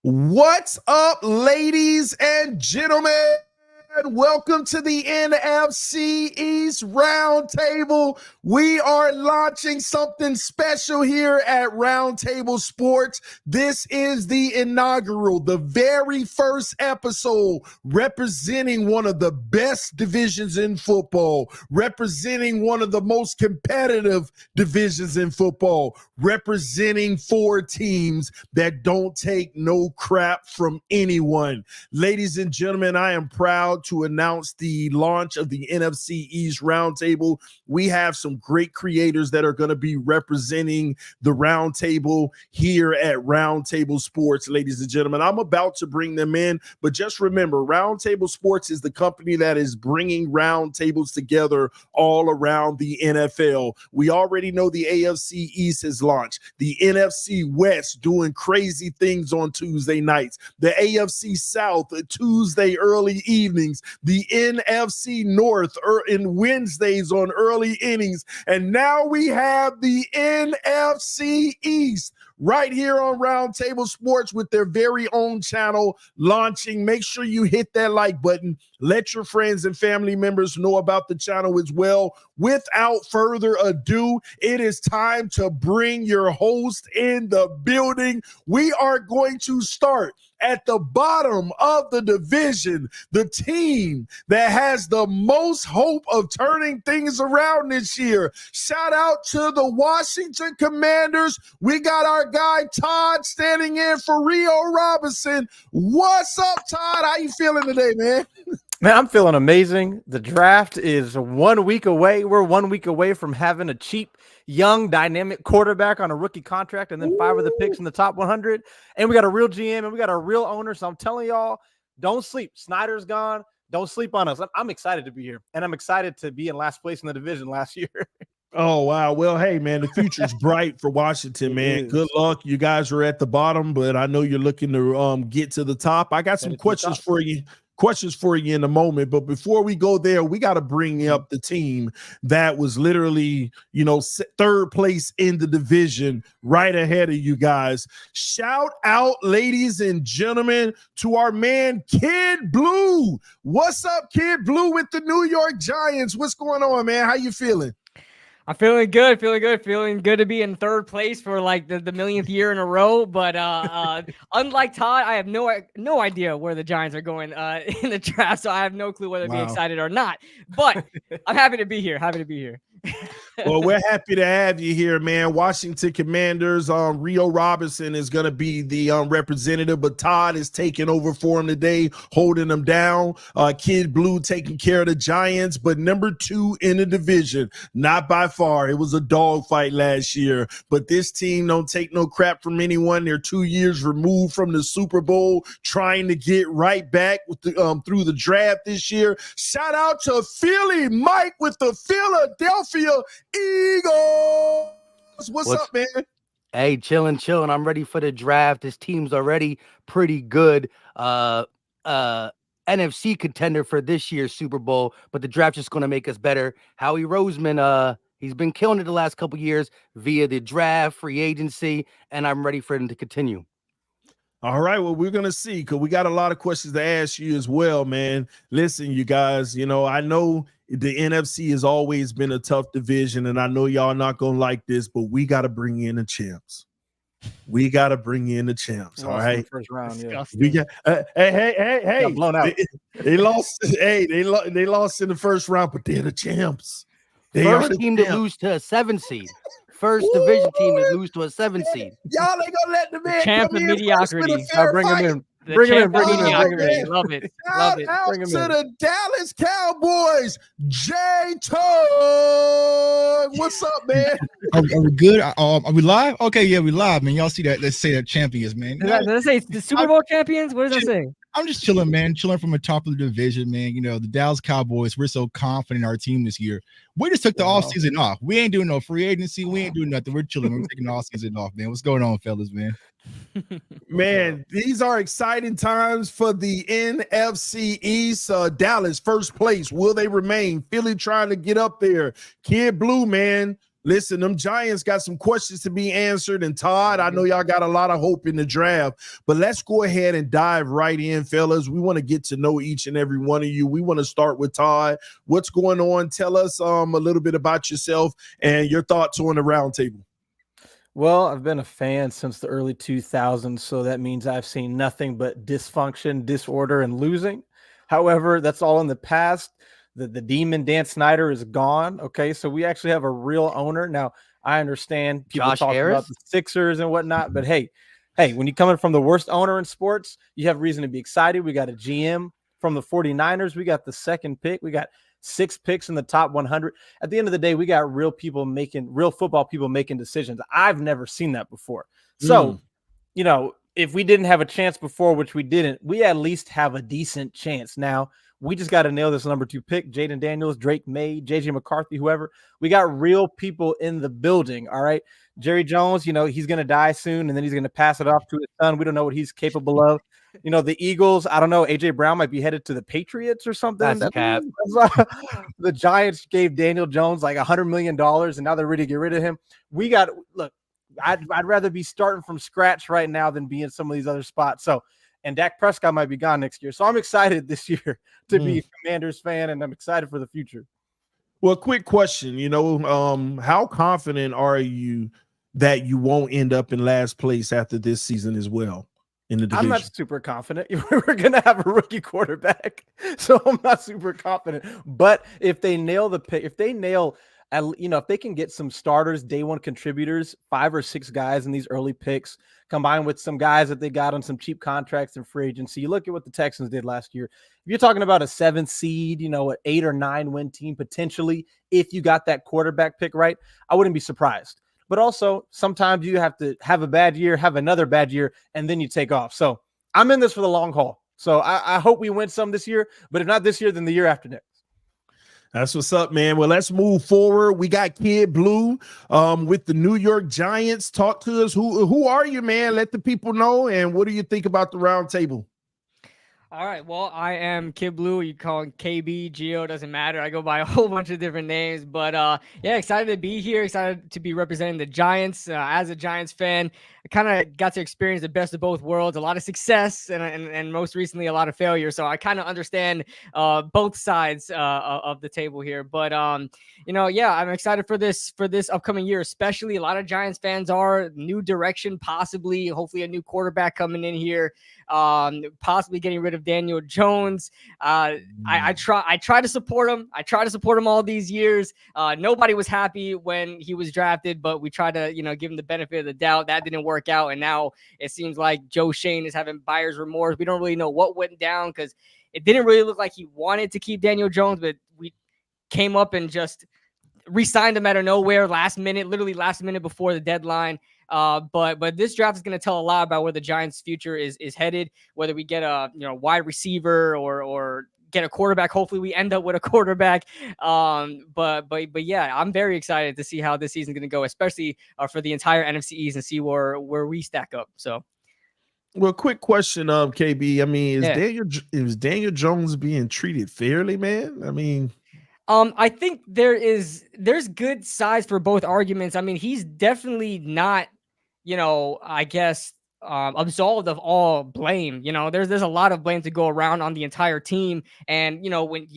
What's up, ladies and gentlemen? Welcome to the NFC East Roundtable. We are launching something special here at Roundtable Sports. This is the inaugural, the very first episode representing one of the best divisions in football, representing one of the most competitive divisions in football, representing four teams that don't take no crap from anyone. Ladies and gentlemen, I am proud to announce the launch of the NFC East Roundtable. We have some great creators that are going to be representing the Roundtable here at Roundtable Sports, ladies and gentlemen. I'm about to bring them in, but just remember, Roundtable Sports is the company that is bringing roundtables together all around the NFL. We already know the AFC East has launched, the NFC West doing crazy things on Tuesday nights, the AFC South Tuesday early evenings, the NFC North in Wednesdays on early innings, and now we have the NFC East right here on Roundtable Sports with their very own channel launching. Make sure you hit that like button. Let your friends and family members know about the channel as well. Without further ado, it is time to bring your host in the building. We are going to start at the bottom of the division, the team that has the most hope of turning things around this year. Shout out to the Washington Commanders. We got our guy Todd standing in for Rio Robinson. What's up, Todd? How you feeling today, man? Man, I'm feeling amazing. The draft is 1 week away. We're 1 week away from having a cheap, young, dynamic quarterback on a rookie contract and then 5 of the picks in the top 100. And we got a real GM and we got a real owner. So I'm telling y'all, don't sleep. Snyder's gone. Don't sleep on us. I'm excited to be here. And I'm excited to be in last place in the division last year. Oh, wow. Well, hey, man, the future's bright for Washington, man. Good luck. You guys are at the bottom, but I know you're looking to get to the top. I got some questions for you. In a moment, but before we go there, we got to bring up the team that was literally, third place in the division right ahead of you guys. Shout out, ladies and gentlemen, to our man Kid Blue. What's up, Kid Blue, with the New York Giants? What's going on, man? How you feeling? I'm feeling good to be in third place for like the millionth year in a row. But unlike Todd, I have no idea where the Giants are going in the draft, so I have no clue whether to be excited or not. But I'm happy to be here. Well, we're happy to have you here, man. Washington Commanders, Rio Robinson is going to be the representative, but Todd is taking over for him today, holding them down. Kid Blue taking care of the Giants, but number 2 in the division, not by far. It was a dogfight last year, but this team don't take no crap from anyone. They're 2 years removed from the Super Bowl, trying to get right back with the, through the draft this year. Shout out to Philly Mike with the Philadelphia Eagles. What's up, man? Hey, chilling. I'm ready for the draft. This team's already pretty good. NFC contender for this year's Super Bowl, but the draft's just going to make us better. Howie Roseman, he's been killing it the last couple years via the draft, free agency, and I'm ready for him to continue. All right, well, we're going to see, because we got a lot of questions to ask you as well, man. Listen, you guys, I know the NFC has always been a tough division, and I know y'all not going to like this, but we got to bring in the champs. All right. First round, yeah. We got hey. Got blown out. They lost. They lost in the first round, but they're the champs. First team to lose to a 7 seed. First division team to lose to a 7 seed. Y'all ain't gonna let the man Champ come of in mediocrity. Bring him in. Bring him in. Shout Love it. out to the Dallas Cowboys, Jay Tug. What's up, man? Are we good? Are we live? Okay, yeah, we live, man. Y'all see that? Let's say that champions, man. Does that say the Super Bowl champions? What does that say? I'm just chilling, man. Chilling from the top of the division, man. The Dallas Cowboys, we're so confident in our team this year. We just took the offseason off. We ain't doing no free agency. We ain't doing nothing. We're chilling. We're taking the offseason off, man. What's going on, fellas, man? Man, these are exciting times for the NFC East. Dallas, first place. Will they remain? Philly trying to get up there. Kid Blue, man. Listen, them Giants got some questions to be answered. And Todd, I know y'all got a lot of hope in the draft, but let's go ahead and dive right in, fellas. We want to get to know each and every one of you. We want to start with Todd. What's going on? Tell us a little bit about yourself and your thoughts on the roundtable. Well, I've been a fan since the early 2000s, so that means I've seen nothing but dysfunction, disorder, and losing. However, that's all in the past. The demon Dan Snyder is gone. Okay, so we actually have a real owner now. I understand people Josh talk Harris? about the Sixers and whatnot, but hey, when you're coming from the worst owner in sports, you have reason to be excited. We got a GM from the 49ers. We got the second pick. We got 6 picks in the top 100. At the end of the day, we got real football people making decisions. I've never seen that before. So, if we didn't have a chance before, which we didn't, we at least have a decent chance now. We just got to nail this number 2 pick. Jaden Daniels, Drake May, JJ McCarthy, whoever. We got real people in the building. All right. Jerry Jones, he's going to die soon, and then he's going to pass it off to his son. We don't know what he's capable of. The Eagles, I don't know. AJ Brown might be headed to the Patriots or something. That's cap. The Giants gave Daniel Jones like $100 million, and now they're ready to get rid of him. I'd rather be starting from scratch right now than be in some of these other spots. So, and Dak Prescott might be gone next year. So I'm excited this year to be a Commanders fan, and I'm excited for the future. Well, quick question, how confident are you that you won't end up in last place after this season as well in the division? I'm not super confident. We're going to have a rookie quarterback, so I'm not super confident. But if they nail the pick, if they can get some starters, day one contributors, 5 or 6 guys in these early picks, combined with some guys that they got on some cheap contracts in free agency. You look at what the Texans did last year. If you're talking about a 7th seed, an 8 or 9 win team potentially, if you got that quarterback pick right, I wouldn't be surprised. But also, sometimes you have to have a bad year, have another bad year, and then you take off. So I'm in this for the long haul. So I hope we win some this year, but if not this year, then the year after next. That's what's up, man. Well, let's move forward. We got Kid Blue with the New York Giants. Talk to us. Who are you, man? Let the people know. And what do you think about the roundtable? All right. Well, I am Kid Blue. You call him KB, Geo, doesn't matter. I go by a whole bunch of different names. But yeah, excited to be here. Excited to be representing the Giants. As a Giants fan, I kind of got to experience the best of both worlds. A lot of success and most recently a lot of failure. So I kind of understand both sides of the table here. But yeah, I'm excited for this upcoming year, especially. A lot of Giants fans are. New direction, possibly. Hopefully a new quarterback coming in here. Possibly getting rid of Daniel Jones. I try to support him. I try to support him all these years. Nobody was happy when he was drafted, but we tried to, give him the benefit of the doubt. That didn't work out. And now it seems like Joe Shane is having buyer's remorse. We don't really know what went down because it didn't really look like he wanted to keep Daniel Jones, but we came up and just re-signed him out of nowhere literally last minute before the deadline. But this draft is going to tell a lot about where the Giants' future is headed, whether we get a wide receiver or get a quarterback. Hopefully we end up with a quarterback. But yeah, I'm very excited to see how this season is going to go, especially for the entire NFC East and see where we stack up. So. Well, quick question, KB. I mean, is Daniel Jones being treated fairly, man? I mean, I think there's good sides for both arguments. I mean, he's definitely not, I guess, absolved of all blame. There's a lot of blame to go around on the entire team. And,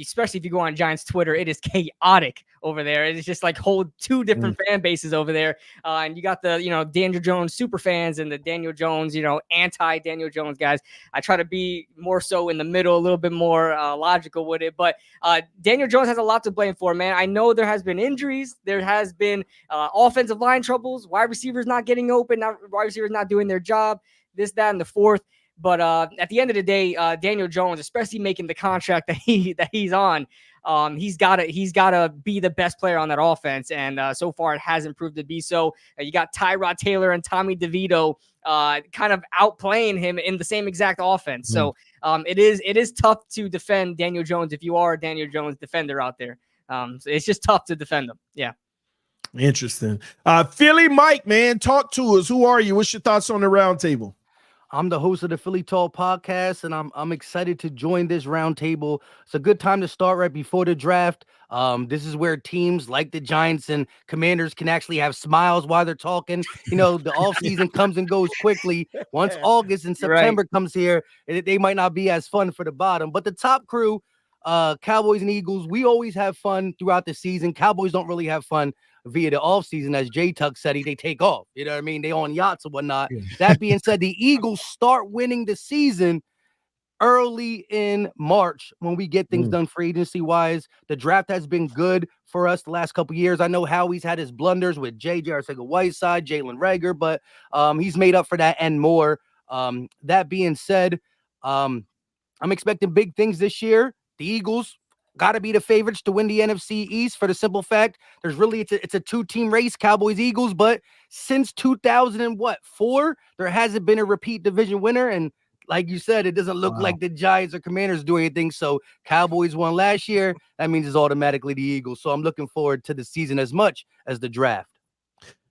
especially if you go on Giants Twitter, it is chaotic over there. It's just like hold 2 different fan bases over there. And you got the, Daniel Jones super fans and the Daniel Jones, anti Daniel Jones guys. I try to be more so in the middle, a little bit more logical with it. But Daniel Jones has a lot to blame for, man. I know there has been injuries. There has been offensive line troubles, wide receivers not getting open, wide receivers not doing their job, this, that, and the fourth. But at the end of the day, Daniel Jones, especially making the contract that he's on, he's got to be the best player on that offense. And so far it hasn't proved to be so. You got Tyrod Taylor and Tommy DeVito kind of outplaying him in the same exact offense. So it is tough to defend Daniel Jones if you are a Daniel Jones defender out there. So it's just tough to defend them. Yeah. Interesting. Philly Mike, man, talk to us. Who are you? What's your thoughts on the roundtable? I'm the host of the Philly Talk podcast, and I'm excited to join this roundtable. It's a good time to start right before the draft. This is where teams like the Giants and Commanders can actually have smiles while they're talking. You know, the offseason comes and goes quickly. Once August and September comes here, they might not be as fun for the bottom. But the top crew, Cowboys and Eagles, we always have fun throughout the season. Cowboys don't really have fun via the offseason, as Jay Tuck said, they take off. You know what I mean? They on yachts and whatnot. Yeah. That being said, the Eagles start winning the season early in March when we get things done free agency wise. The draft has been good for us the last couple of years. I know Howie's had his blunders with J.J. Arcega-Whiteside, Jalen Reagor, but he's made up for that and more. That being said, I'm expecting big things this year. The Eagles got to be the favorites to win the NFC East for the simple fact it's a two-team race, Cowboys, Eagles, but since 2004, there hasn't been a repeat division winner, and like you said, it doesn't look like the Giants or Commanders do anything, so Cowboys won last year. That means it's automatically the Eagles, so I'm looking forward to the season as much as the draft.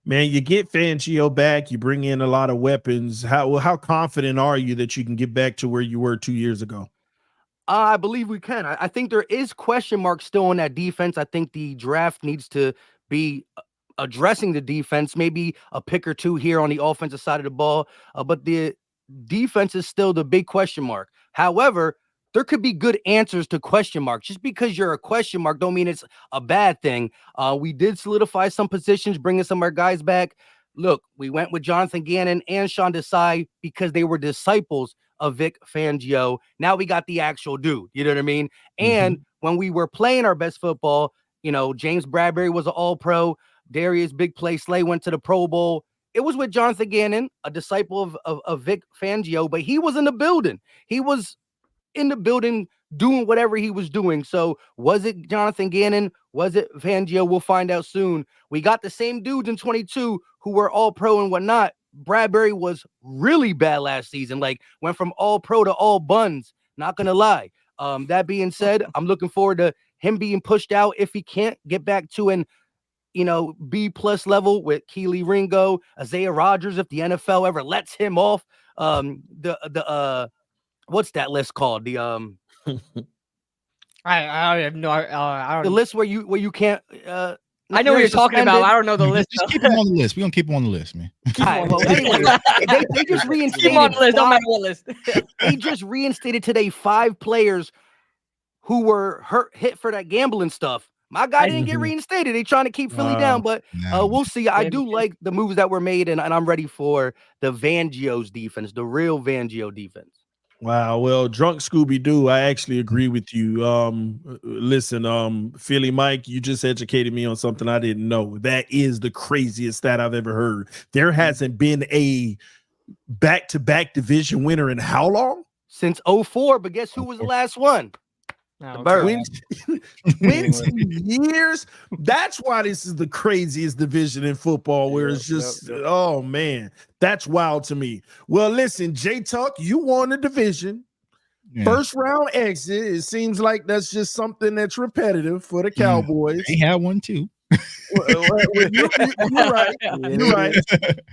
Man, you get Fangio back, you bring in a lot of weapons. How confident are you that you can get back to where you were 2 years ago? I believe we can. I think there is question marks still on that defense. I think the draft needs to be addressing the defense, maybe a pick or two here on the offensive side of the ball. But the defense is still the big question mark. However, there could be good answers to question marks. Just because you're a question mark don't mean it's a bad thing. We did solidify some positions, bringing some of our guys back. Look, we went with Jonathan Gannon and Sean Desai because they were disciples of Vic Fangio. Now we got the actual dude, you know what I mean? And when we were playing our best football, you know, James Bradbury was an all-pro. Darius Big Play Slay went to the Pro Bowl. It was with Jonathan Gannon, a disciple of Vic Fangio, but he was in the building. He was in the building doing whatever he was doing. So was it Jonathan Gannon? Was it Fangio? We'll find out soon. We got the same dudes in 22 who were all pro and whatnot. Bradbury was really bad last season, like went from all pro to all buns, not going to lie. That being said, I'm looking forward to him being pushed out if he can't get back to an, you know, B+ level with Keely Ringo, Isaiah Rodgers, if the NFL ever lets him off. What's that list called? The I have no I don't the list where you can't I know what you're talking about. I don't know the list. Just keep him on the list. We're gonna keep him on the list, man. Anyway, they just reinstated. Keep him on the list. Don't matter what list. They just reinstated today 5 players who were hit for that gambling stuff. My guy didn't get reinstated. They trying to keep Philly down, but we'll see. I do like the moves that were made, and I'm ready for the Fangio's defense, the real Fangio defense. Wow. Well, drunk Scooby-Doo, I actually agree with you. Listen, Philly Mike, you just educated me on something I didn't know. That is the craziest stat I've ever heard. There hasn't been a back-to-back division winner in how long? Since 04, but guess who was the last one? No, 20 years. That's why this is the craziest division in football, where it's just, oh man, that's wild to me. Well, listen, J Tuck, you won the division. First round exit. It seems like that's just something that's repetitive for the Cowboys. They had one too. You're right. You're right.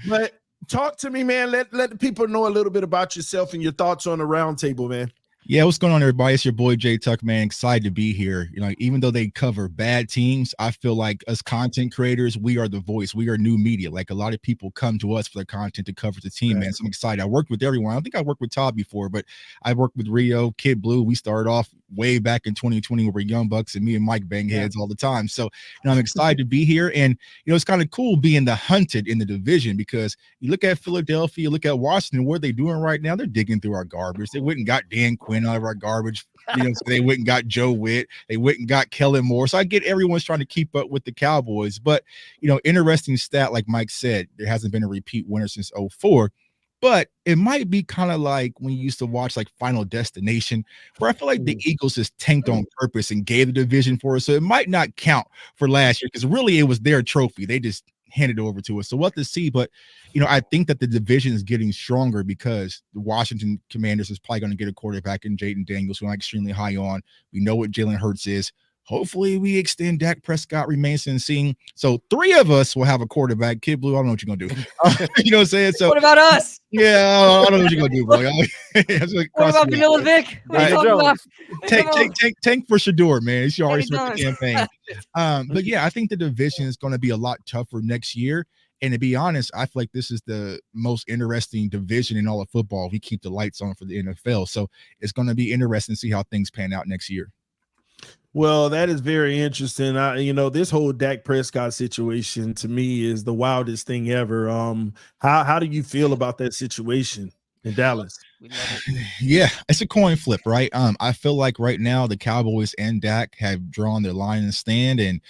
But talk to me, man. Let the people know a little bit about yourself and your thoughts on the roundtable, man. Yeah, what's going on, everybody? It's your boy Jay Tuck, man. Excited to be here. You know, even though they cover bad teams, I feel like as content creators, we are the voice. We are new media. Like a lot of people come to us for their content to cover the team, man. So I'm excited. I worked with everyone. I don't think I worked with Todd before, but I worked with Rio, Kid Blue. We started off way back in 2020 where we're Young Bucks, and me and Mike bang heads all the time. So, you know, I'm excited to be here. And, you know, it's kind of cool being the hunted in the division, because you look at Philadelphia, you look at Washington, what are they doing right now? They're digging through our garbage. They went and got Dan Quinn out of our garbage. You know, so they went and got Joe Witt. They went and got Kellen Moore. So I get everyone's trying to keep up with the Cowboys. But, you know, interesting stat, like Mike said, there hasn't been a repeat winner since 04. But it might be kind of like when you used to watch like Final Destination, where I feel like the Eagles just tanked on purpose and gave the division for us. So it might not count for last year, because really it was their trophy. They just handed it over to us. So we'll have to see. But, you know, I think that the division is getting stronger because the Washington Commanders is probably going to get a quarterback in Jaden Daniels, who I'm extremely high on. We know what Jalen Hurts is. hopefully we extend Dak Prescott, remains unseen. So 3 of us will have a quarterback. Kid Blue, I don't know what you're going to do. You know what I'm saying? So What about us? yeah, I don't know what you're going to do, bro. That's like What about crossing me out. Vanilla Vic? What are you Daniel talking about? Jones. Tank for Shador, man. He should already Danny start the Jones. campaign. But yeah, I think the division is going to be a lot tougher next year. And to be honest, I feel like this is the most interesting division in all of football. If we keep the lights on for the NFL. So it's going to be interesting to see how things pan out next year. Well, that is very interesting. This whole Dak Prescott situation to me is the wildest thing ever. How do you feel about that situation in Dallas? We love it. Yeah, it's a coin flip, right? I feel like right now the Cowboys and Dak have drawn their line in the stand, and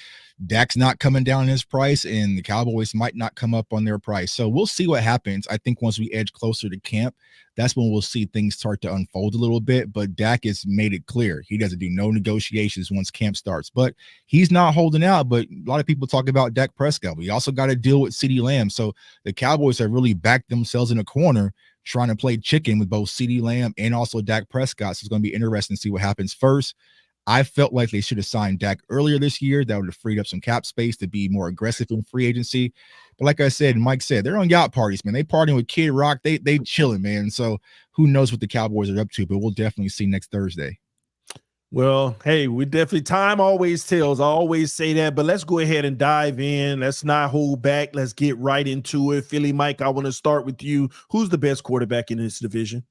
Dak's not coming down in his price, and the Cowboys might not come up on their price. So we'll see what happens. I think once we edge closer to camp, that's when we'll see things start to unfold a little bit. But Dak has made it clear he doesn't do no negotiations once camp starts. But he's not holding out. But a lot of people talk about Dak Prescott. We also got to deal with CeeDee Lamb. So the Cowboys have really backed themselves in a corner trying to play chicken with both CeeDee Lamb and also Dak Prescott. So it's going to be interesting to see what happens first. I felt like they should have signed Dak earlier this year. That would have freed up some cap space to be more aggressive in free agency. But like I said, Mike said, they're on yacht parties, man. They partying with Kid Rock. They chilling, man. So who knows what the Cowboys are up to, but we'll definitely see next Thursday. Well, hey, we definitely, time always tells. I always say that, but let's go ahead and dive in. Let's not hold back. Let's get right into it. Philly Mike, I want to start with you. Who's the best quarterback in this division?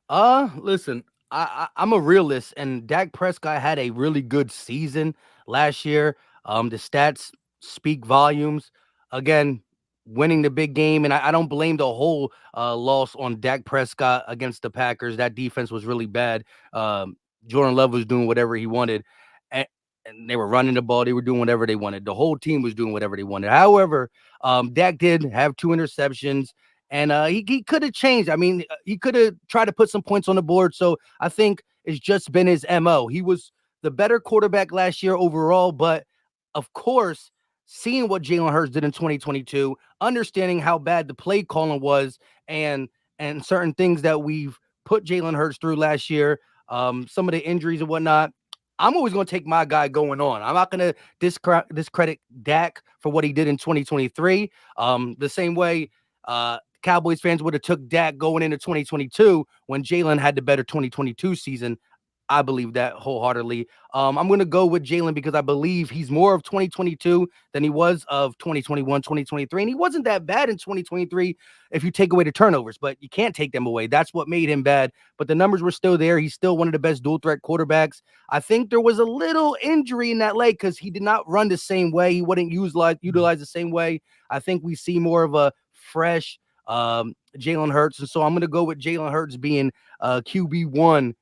Listen, I'm a realist, and Dak Prescott had a really good season last year. The stats speak volumes. Again, winning the big game, and I don't blame the whole loss on Dak Prescott against the Packers. That defense was really bad. Jordan Love was doing whatever he wanted, and they were running the ball. They were doing whatever they wanted. The whole team was doing whatever they wanted. However, Dak did have 2 interceptions. And he could have changed. I mean, he could have tried to put some points on the board. So I think it's just been his MO. He was the better quarterback last year overall. But, of course, seeing what Jalen Hurts did in 2022, understanding how bad the play calling was and certain things that we've put Jalen Hurts through last year, some of the injuries and whatnot, I'm always going to take my guy going on. I'm not going to discredit Dak for what he did in 2023. The same way Cowboys fans would have took Dak going into 2022 when Jalen had the better 2022 season. I believe that wholeheartedly. I'm going to go with Jalen because I believe he's more of 2022 than he was of 2021, 2023. And he wasn't that bad in 2023 if you take away the turnovers, but you can't take them away. That's what made him bad. But the numbers were still there. He's still one of the best dual threat quarterbacks. I think there was a little injury in that leg because he did not run the same way. He wouldn't utilize the same way. I think we see more of a fresh Jalen Hurts. And so I'm going to go with Jalen Hurts being QB1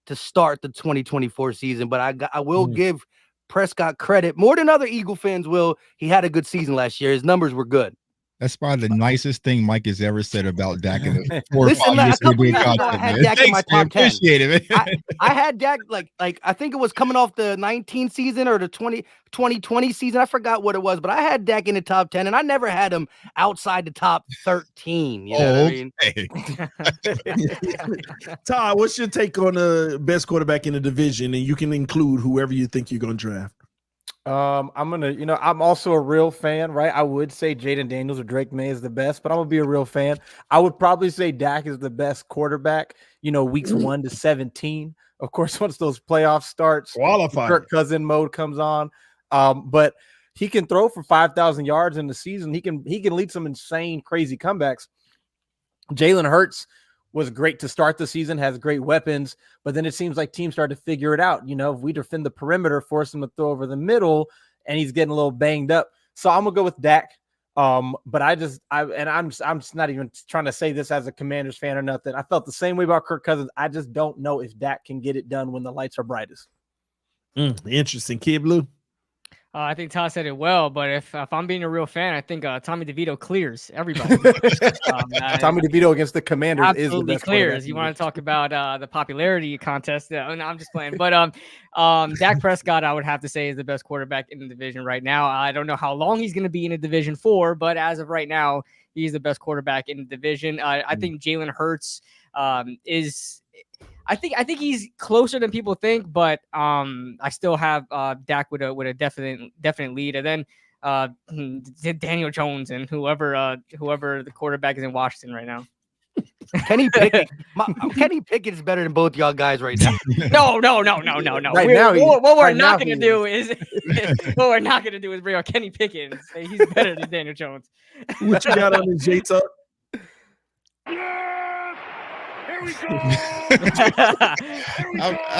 to start the 2024 season. But I will give Prescott credit more than other Eagle fans will. He had a good season last year. His numbers were good. That's probably the nicest thing Mike has ever said about Dak in the 4 or Listen, 5 years a couple we've been years ago, I content, had man. Dak in my Thanks, man. top 10. Appreciate it, man. I had Dak like I think it was coming off the 19 season or the 2020 season. I forgot what it was, but I had Dak in the top 10, and I never had him outside the top 13. You know what I mean? Todd, what's your take on the best quarterback in the division? And you can include whoever you think you're going to draft. I'm also a real fan, right? I would say Jaden Daniels or Drake May is the best, but I'm gonna be a real fan. I would probably say Dak is the best quarterback, weeks 1 to 17. Of course, once those playoffs starts, Kirk Cousin mode comes on. But he can throw for 5,000 yards in the season. He can lead some insane, crazy comebacks. Jalen Hurts was great to start the season, has great weapons, but then it seems like teams started to figure it out. If we defend the perimeter, force him to throw over the middle, and he's getting a little banged up. So I'm gonna go with Dak. But I'm just not even trying to say this as a Commanders fan or nothing. I felt the same way about Kirk Cousins. I just don't know if Dak can get it done when the lights are brightest. Interesting. Kid Blue. I think Todd said it well, but if I'm being a real fan, I think Tommy DeVito clears everybody. Tommy DeVito against the Commanders absolutely is the best clears. You want to talk about the popularity contest? No, I'm just playing. But Dak Prescott, I would have to say, is the best quarterback in the division right now. I don't know how long he's going to be in a Division 4, but as of right now, he's the best quarterback in the division. I think Jalen Hurts is I think he's closer than people think, but I still have Dak with a definite lead, and then Daniel Jones and whoever the quarterback is in Washington right now. Kenny Pickett. Kenny Pickett's better than both y'all guys right now. No. Right now, what we're right now not gonna do is what we're not gonna do is bring out Kenny Pickett and say he's better than Daniel Jones. What you got on the J Tuck? Here we go.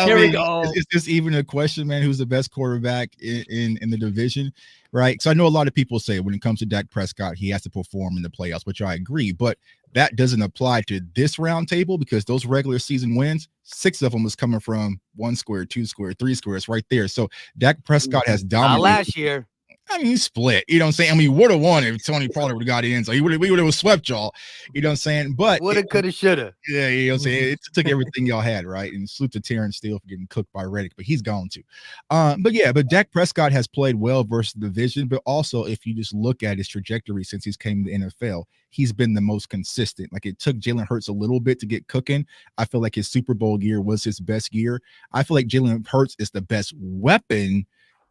Here we go. Is this even a question, man? Who's the best quarterback in the division, right? So I know a lot of people say when it comes to Dak Prescott, he has to perform in the playoffs, which I agree, but that doesn't apply to this round table because those regular season wins, 6 of them was coming from 1 square, 2 square, 3 squares right there. So Dak Prescott has dominated. Last year. I mean, he split. You know what I'm saying? I mean, he would have won if Tony Pollard would have got in. So we would have swept y'all. You know what I'm saying? But Woulda, coulda, shoulda. Yeah, you know what I'm saying? It took everything y'all had, right? And salute to Terrence Steele for getting cooked by Reddick, but he's gone too. But Dak Prescott has played well versus the division, but also if you just look at his trajectory since he's came to the NFL, he's been the most consistent. Like it took Jalen Hurts a little bit to get cooking. I feel like his Super Bowl year was his best year. I feel like Jalen Hurts is the best weapon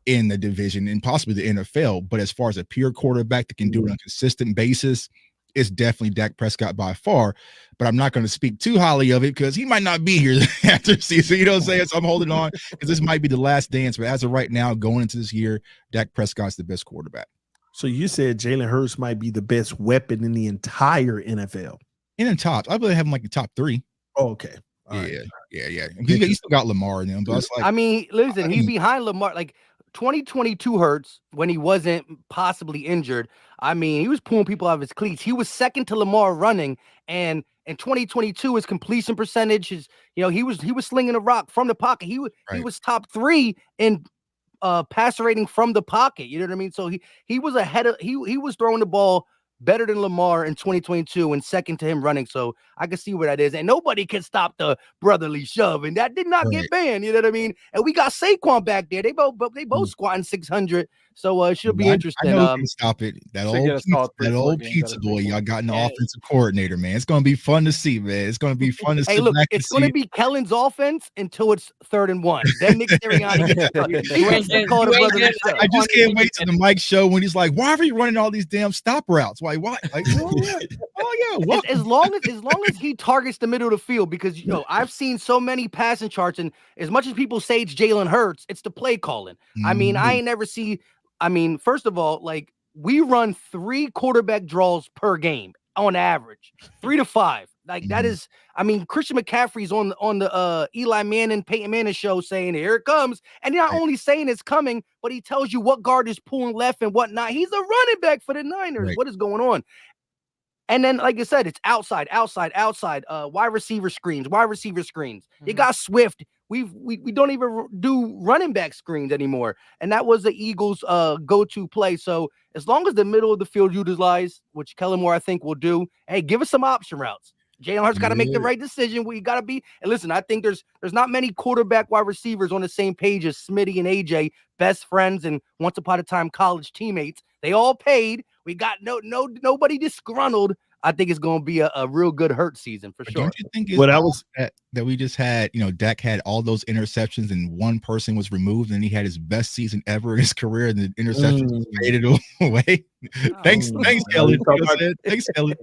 in the division and possibly the NFL. But as far as a pure quarterback that can do it on a consistent basis, it's definitely Dak Prescott by far. But I'm not going to speak too highly of it because he might not be here after season. You know what I'm saying? So I'm holding on because this might be the last dance. But as of right now, going into this year, Dak Prescott's the best quarterback. So you said Jalen Hurts might be the best weapon in the entire NFL. In the top, I believe have him like the top 3. Oh, okay. All yeah. right. He still got Lamar in him. But it's like, I mean, listen, he's behind Lamar. Like 2022 Hurts when he wasn't possibly injured. I mean, he was pulling people out of his cleats. He was second to Lamar running, and in 2022, his completion percentage is, he was slinging a rock from the pocket. He was top 3 in passer rating from the pocket. You know what I mean? So he was ahead of he was throwing the ball better than Lamar in 2022 and second to him running. So I can see where that is. And nobody can stop the brotherly shove. And that did not get banned. You know what I mean? And we got Saquon back there. They both squatting 600. So it should be interesting. I know who can stop it. That old pizza boy y'all got an offensive coordinator, man. It's going to be fun to see, man. It's going to be fun to see. Hey, look, it's going to be Kellen's offense until it's 3rd and 1. Then Nick Sirianni gets stuck. I just can't wait to the Mike show when he's like, why are you running all these damn stop routes? Why? Like, as long as he targets the middle of the field, because I've seen so many passing charts, and as much as people say it's Jalen Hurts, it's the play calling. I mean, I ain't never see. I mean, first of all, like we run 3 quarterback draws per game on average, 3 to 5. Like that is, I mean, Christian McCaffrey's on the Eli Manning, Peyton Manning show saying, here it comes. And he's not only saying it's coming, but he tells you what guard is pulling left and whatnot. He's a running back for the Niners. Right. What is going on? And then, like I said, it's outside, wide receiver screens. You got Swift. We don't even do running back screens anymore. And that was the Eagles' go-to play. So as long as the middle of the field utilized, which Kellen Moore, I think, will do, hey, give us some option routes. Jalen Hurts got to make the right decision. We got to be, and listen, I think there's not many quarterback wide receivers on the same page as Smitty and AJ, best friends and once upon a time college teammates. They all paid. We got nobody disgruntled. I think it's going to be a real good Hurt season for sure. Don't you think that we just had, Dak had all those interceptions and one person was removed and he had his best season ever in his career and the interceptions faded away? Thanks, Kelly. Thanks, Kelly.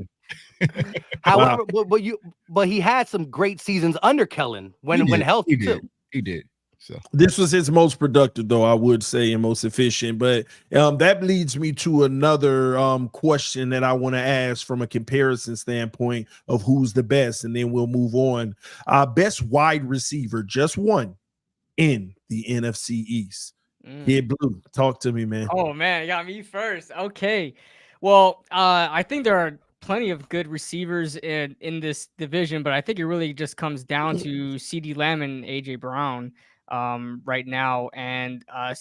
However, but he had some great seasons under Kellen when healthy too. He did. So this was his most productive, though, I would say, and most efficient. But that leads me to another question that I want to ask from a comparison standpoint of who's the best, and then we'll move on. Best wide receiver, just one in the NFC East. Kid Blue, talk to me, man. Oh, man, you got me first. Okay. Well, I think there are plenty of good receivers in this division, but I think it really just comes down to CeeDee Lamb and AJ Brown right now. And I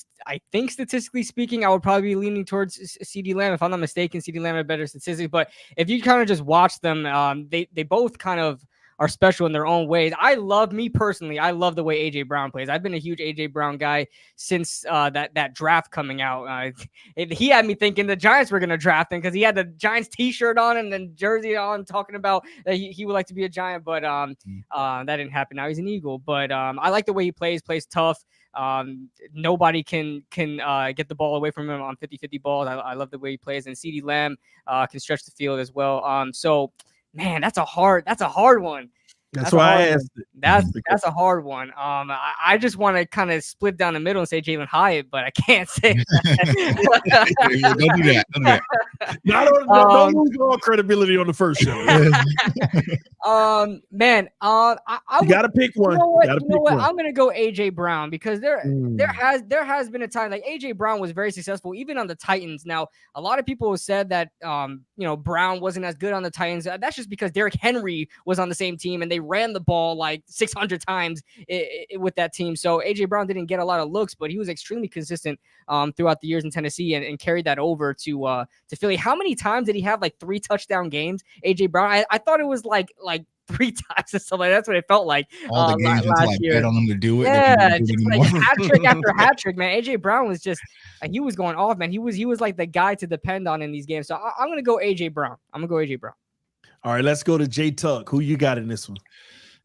think statistically speaking, I would probably be leaning towards CeeDee Lamb. If I'm not mistaken, CeeDee Lamb had better statistics. But if you kind of just watch them, they both kind of are special in their own ways. I love the way AJ Brown plays. I've been a huge AJ Brown guy since that draft coming out. He had me thinking the Giants were going to draft him because he had the Giants t-shirt on and then jersey on, talking about that he would like to be a Giant, but that didn't happen. Now he's an Eagle, but I like the way he plays tough. Nobody can get the ball away from him on 50-50 balls. I love the way he plays, and CeeDee Lamb can stretch the field as well. So man, that's a hard one. That's why I asked it. That's a hard one. I just want to kind of split down the middle and say Jalen Hyatt, but I can't say that. Don't do that. Don't do that. Don't lose all credibility on the first show. Man, You gotta pick one. You know what? I'm gonna go AJ Brown because there has been a time like AJ Brown was very successful even on the Titans. Now, a lot of people have said that Brown wasn't as good on the Titans. That's just because Derrick Henry was on the same team and they ran the ball like 600 times with that team. So AJ Brown didn't get a lot of looks, but he was extremely consistent throughout the years in Tennessee and carried that over to Philly. How many times did he have like 3 touchdown games? AJ Brown, I thought it was like 3 times or something. That's what it felt like. All the games until I bet on them to do it. Yeah, just like hat trick after hat trick, man. AJ Brown was just he was going off, man. He was like the guy to depend on in these games. So I'm gonna go AJ Brown. All right, let's go to Jay Tuck. Who you got in this one?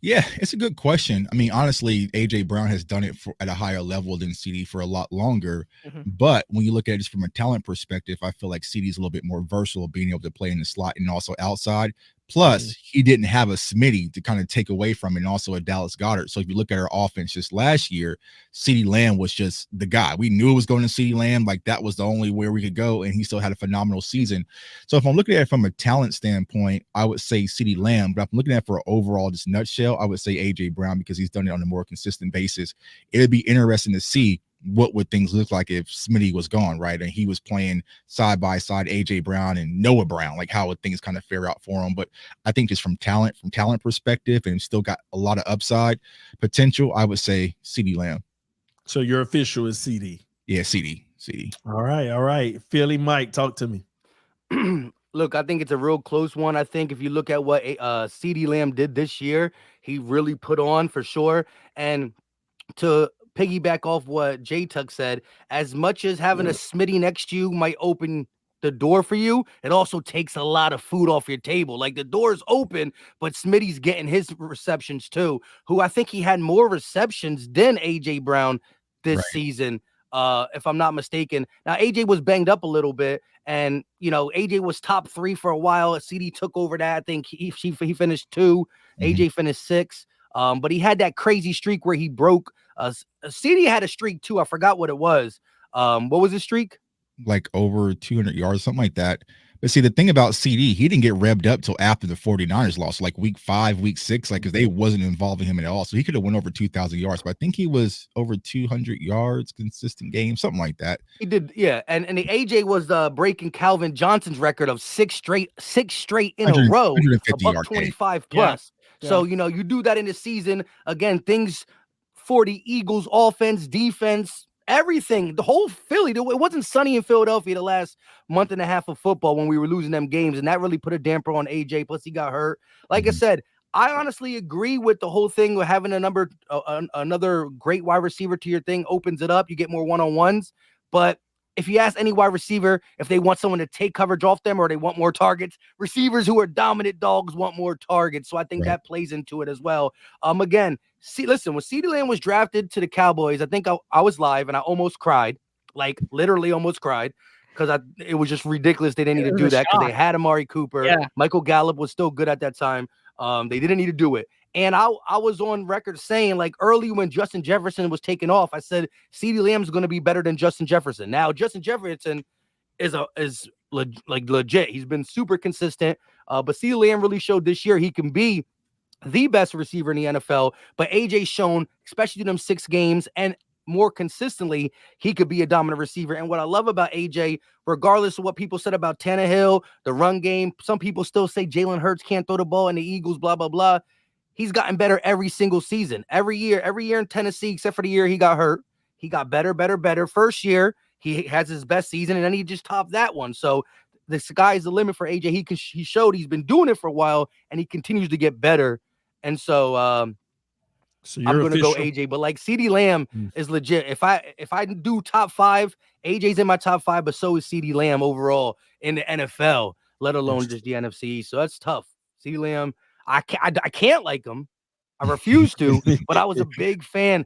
Yeah, it's a good question. I mean, honestly, AJ Brown has done it at a higher level than CD for a lot longer. Mm-hmm. But when you look at it just from a talent perspective, I feel like CD is a little bit more versatile, being able to play in the slot and also outside. Plus, he didn't have a Smitty to kind of take away from it, and also a Dallas Goedert. So if you look at our offense just last year, CeeDee Lamb was just the guy. We knew it was going to CeeDee Lamb. Like, that was the only where we could go, and he still had a phenomenal season. So if I'm looking at it from a talent standpoint, I would say CeeDee Lamb. But if I'm looking at it for an overall just nutshell, I would say AJ Brown because he's done it on a more consistent basis. It'd be interesting to see what would things look like if Smitty was gone, right? And he was playing side by side AJ Brown and Noah Brown. Like, how would things kind of fare out for him? But I think just from talent perspective, and still got a lot of upside potential, I would say CeeDee Lamb. So your official is CD. Yeah, CD. All right. Philly Mike, talk to me. Look, I think it's a real close one. I think if you look at what CeeDee Lamb did this year, he really put on for sure. And to piggyback off what J Tuck said, as much as having a Smitty next to you might open the door for you, it also takes a lot of food off your table. Like, the door's open, but Smitty's getting his receptions too, who I think he had more receptions than AJ Brown this season, if I'm not mistaken. Now, AJ was banged up a little bit, and AJ was top 3 for a while. CD took over that. I think he finished 2. AJ finished 6. But he had that crazy streak where he broke. CD had a streak too. I forgot what it was. What was his streak? Like over 200 yards, something like that. But see, the thing about CD, he didn't get revved up till after the 49ers lost, like week 5, week 6, like, because they wasn't involving him at all. So he could have went over 2,000 yards, but I think he was over 200 yards, consistent game, something like that. He did, yeah. And the AJ was breaking Calvin Johnson's record of 6 straight in a row, above 25 plus. Yeah. So you do that in the season. Again, things for the Eagles offense, defense, everything, the whole Philly. It wasn't sunny in Philadelphia the last month and a half of football when we were losing them games, and that really put a damper on AJ. Plus, he got hurt. Like I said, I honestly agree with the whole thing with having another great wide receiver to your thing opens it up. You get more one-on-ones. But if you ask any wide receiver if they want someone to take coverage off them or they want more targets, receivers who are dominant dogs want more targets. So I think that plays into it as well. Again, listen, when CeeDee Lamb was drafted to the Cowboys, I think I was live and I almost cried, like literally almost cried, because it was just ridiculous. They didn't need to do that because they had Amari Cooper. Yeah. Michael Gallup was still good at that time. They didn't need to do it. And I was on record saying, like, early when Justin Jefferson was taken off, I said CeeDee Lamb's going to be better than Justin Jefferson. Now, Justin Jefferson is legit. He's been super consistent. But CeeDee Lamb really showed this year he can be the best receiver in the NFL. But AJ's shown, especially in them 6 games and more consistently, he could be a dominant receiver. And what I love about AJ, regardless of what people said about Tannehill, the run game, some people still say Jalen Hurts can't throw the ball and the Eagles, blah, blah, blah. He's gotten better every single season, every year in Tennessee, except for the year he got hurt. He got better. First year, he has his best season, and then he just topped that one. So the sky is the limit for AJ. He showed he's been doing it for a while, and he continues to get better And so So I'm you're gonna go official. AJ, but like CeeDee Lamb is legit. If I do top 5, AJ's in my top 5, but so is CeeDee Lamb overall in the NFL, let alone just the NFC. So that's tough. CeeDee Lamb, I can't like him. I refuse to, but I was a big fan,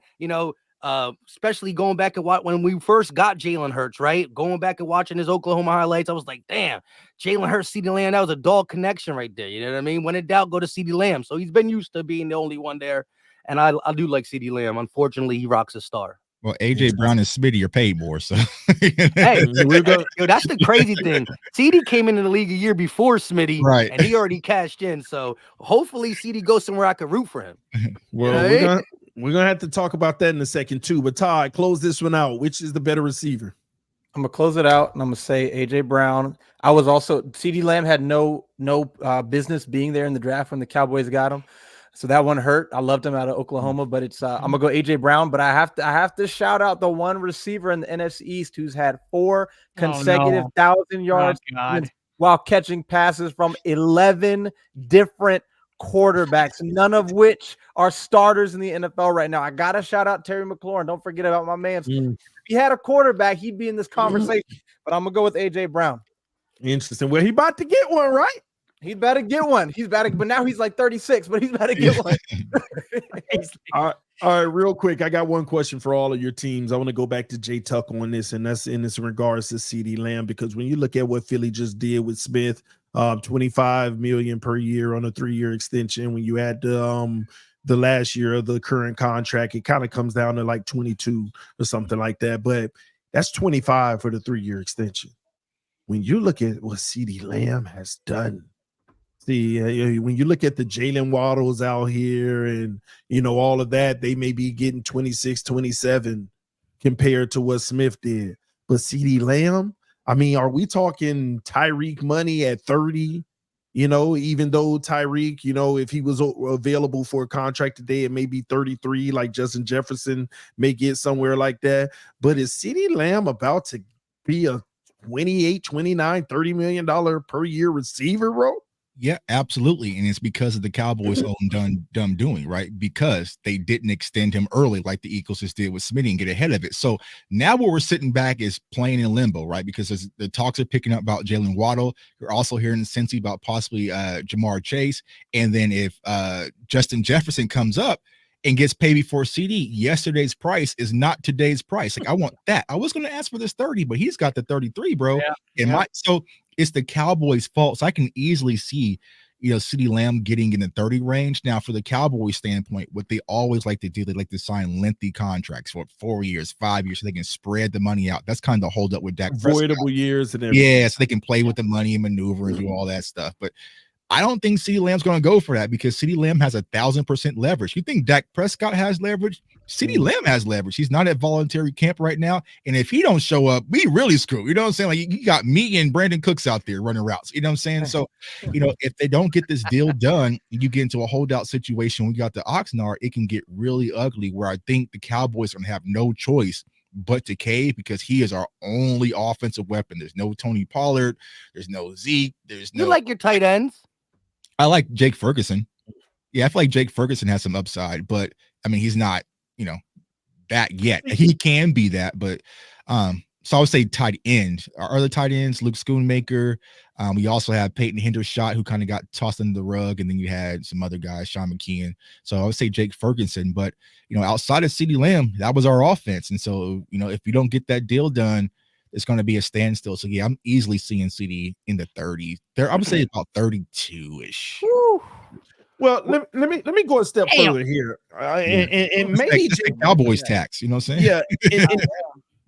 especially going back and watch when we first got Jalen Hurts, right? Going back and watching his Oklahoma highlights, I was like, damn, Jalen Hurts, CeeDee Lamb, that was a dog connection right there. You know what I mean? When in doubt, go to CeeDee Lamb. So he's been used to being the only one there. And I do like CeeDee Lamb. Unfortunately, he rocks a star. Well, AJ Brown and Smitty are paid more, so Hey, that's the crazy thing. CeeDee came into the league a year before Smitty, right? And he already cashed in. So hopefully CeeDee goes somewhere I could root for him. Well, we're gonna have to talk about that in a second too. But Todd, close this one out. Which is the better receiver? I'm gonna close it out, and I'm gonna say AJ Brown. I was also CeeDee Lamb had no business being there in the draft when the Cowboys got him. So that one hurt. I loved him out of Oklahoma, but it's I'm gonna go AJ Brown. But I have to shout out the one receiver in the NFC East who's had 4 consecutive 1,000 yards while catching passes from 11 different quarterbacks, none of which are starters in the NFL right now. I gotta shout out Terry McLaurin. Don't forget about my man. If he had a quarterback, he'd be in this conversation. But I'm gonna go with AJ Brown. Interesting. Well, he about to get one, right? He's about to get one. But now he's like 36, but he's about to get one. All right, real quick. I got one question for all of your teams. I want to go back to Jay Tuck on this, and that's in this regards to CeeDee Lamb, because when you look at what Philly just did with Smith, $25 million per year on a 3-year extension. When you add the last year of the current contract, it kind of comes down to like 22 or something like that. But that's 25 for the 3-year extension. When you look at what CeeDee Lamb has done, when you look at the Jalen Waddles out here and, all of that, they may be getting 26, 27 compared to what Smith did. But CeeDee Lamb, I mean, are we talking Tyreek money at 30? Even though Tyreek, if he was available for a contract today, it may be 33, like Justin Jefferson may get somewhere like that. But is CeeDee Lamb about to be a 28, 29, $30 million per year receiver, bro? Yeah, absolutely. And it's because of the Cowboys' own dumb doing, right? Because they didn't extend him early like the Eagles just did with Smitty and get ahead of it. So now what we're sitting back is playing in limbo, right? Because the talks are picking up about Jalen Waddle. You're also hearing Cincy about possibly Jamar Chase. And then if Justin Jefferson comes up and gets paid before CD, yesterday's price is not today's price. Like, I want that. I was going to ask for this 30, but he's got the 33, bro. So it's the Cowboys' fault. So I can easily see, CeeDee Lamb getting in the 30 range. Now, for the Cowboys standpoint, what they always like to do, they like to sign lengthy contracts for 4 years, 5 years, so they can spread the money out. That's kind of the hold up with Dak Prescott. Voidable years and everything. Yeah, so they can play with the money and maneuver and do all that stuff. But I don't think CeeDee Lamb's going to go for that because CeeDee Lamb has 1,000% leverage. You think Dak Prescott has leverage? CeeDee Lamb has leverage. He's not at voluntary camp right now. And if he don't show up, we really screw. You know what I'm saying? Like, you got me and Brandon Cooks out there running routes. You know what I'm saying? So, if they don't get this deal done, you get into a holdout situation. We got the Oxnard, it can get really ugly where I think the Cowboys are going to have no choice but to cave because he is our only offensive weapon. There's no Tony Pollard. There's no Zeke. There's no. You like your tight ends? I like Jake Ferguson. Yeah, I feel like Jake Ferguson has some upside, but I mean, he's not, that yet. He can be that, but so I would say tight end. Our other tight ends, Luke Schoonmaker. We also have Peyton Hendershot, who kind of got tossed under the rug, and then you had some other guys, Sean McKeon. So I would say Jake Ferguson, but outside of CeeDee Lamb, that was our offense. And so, if you don't get that deal done, it's going to be a standstill. So yeah, I'm easily seeing CD in the 30s. I would say about 32-ish. Well, let me go a step further here, and maybe Cowboys tax. You know what I'm saying? Yeah, and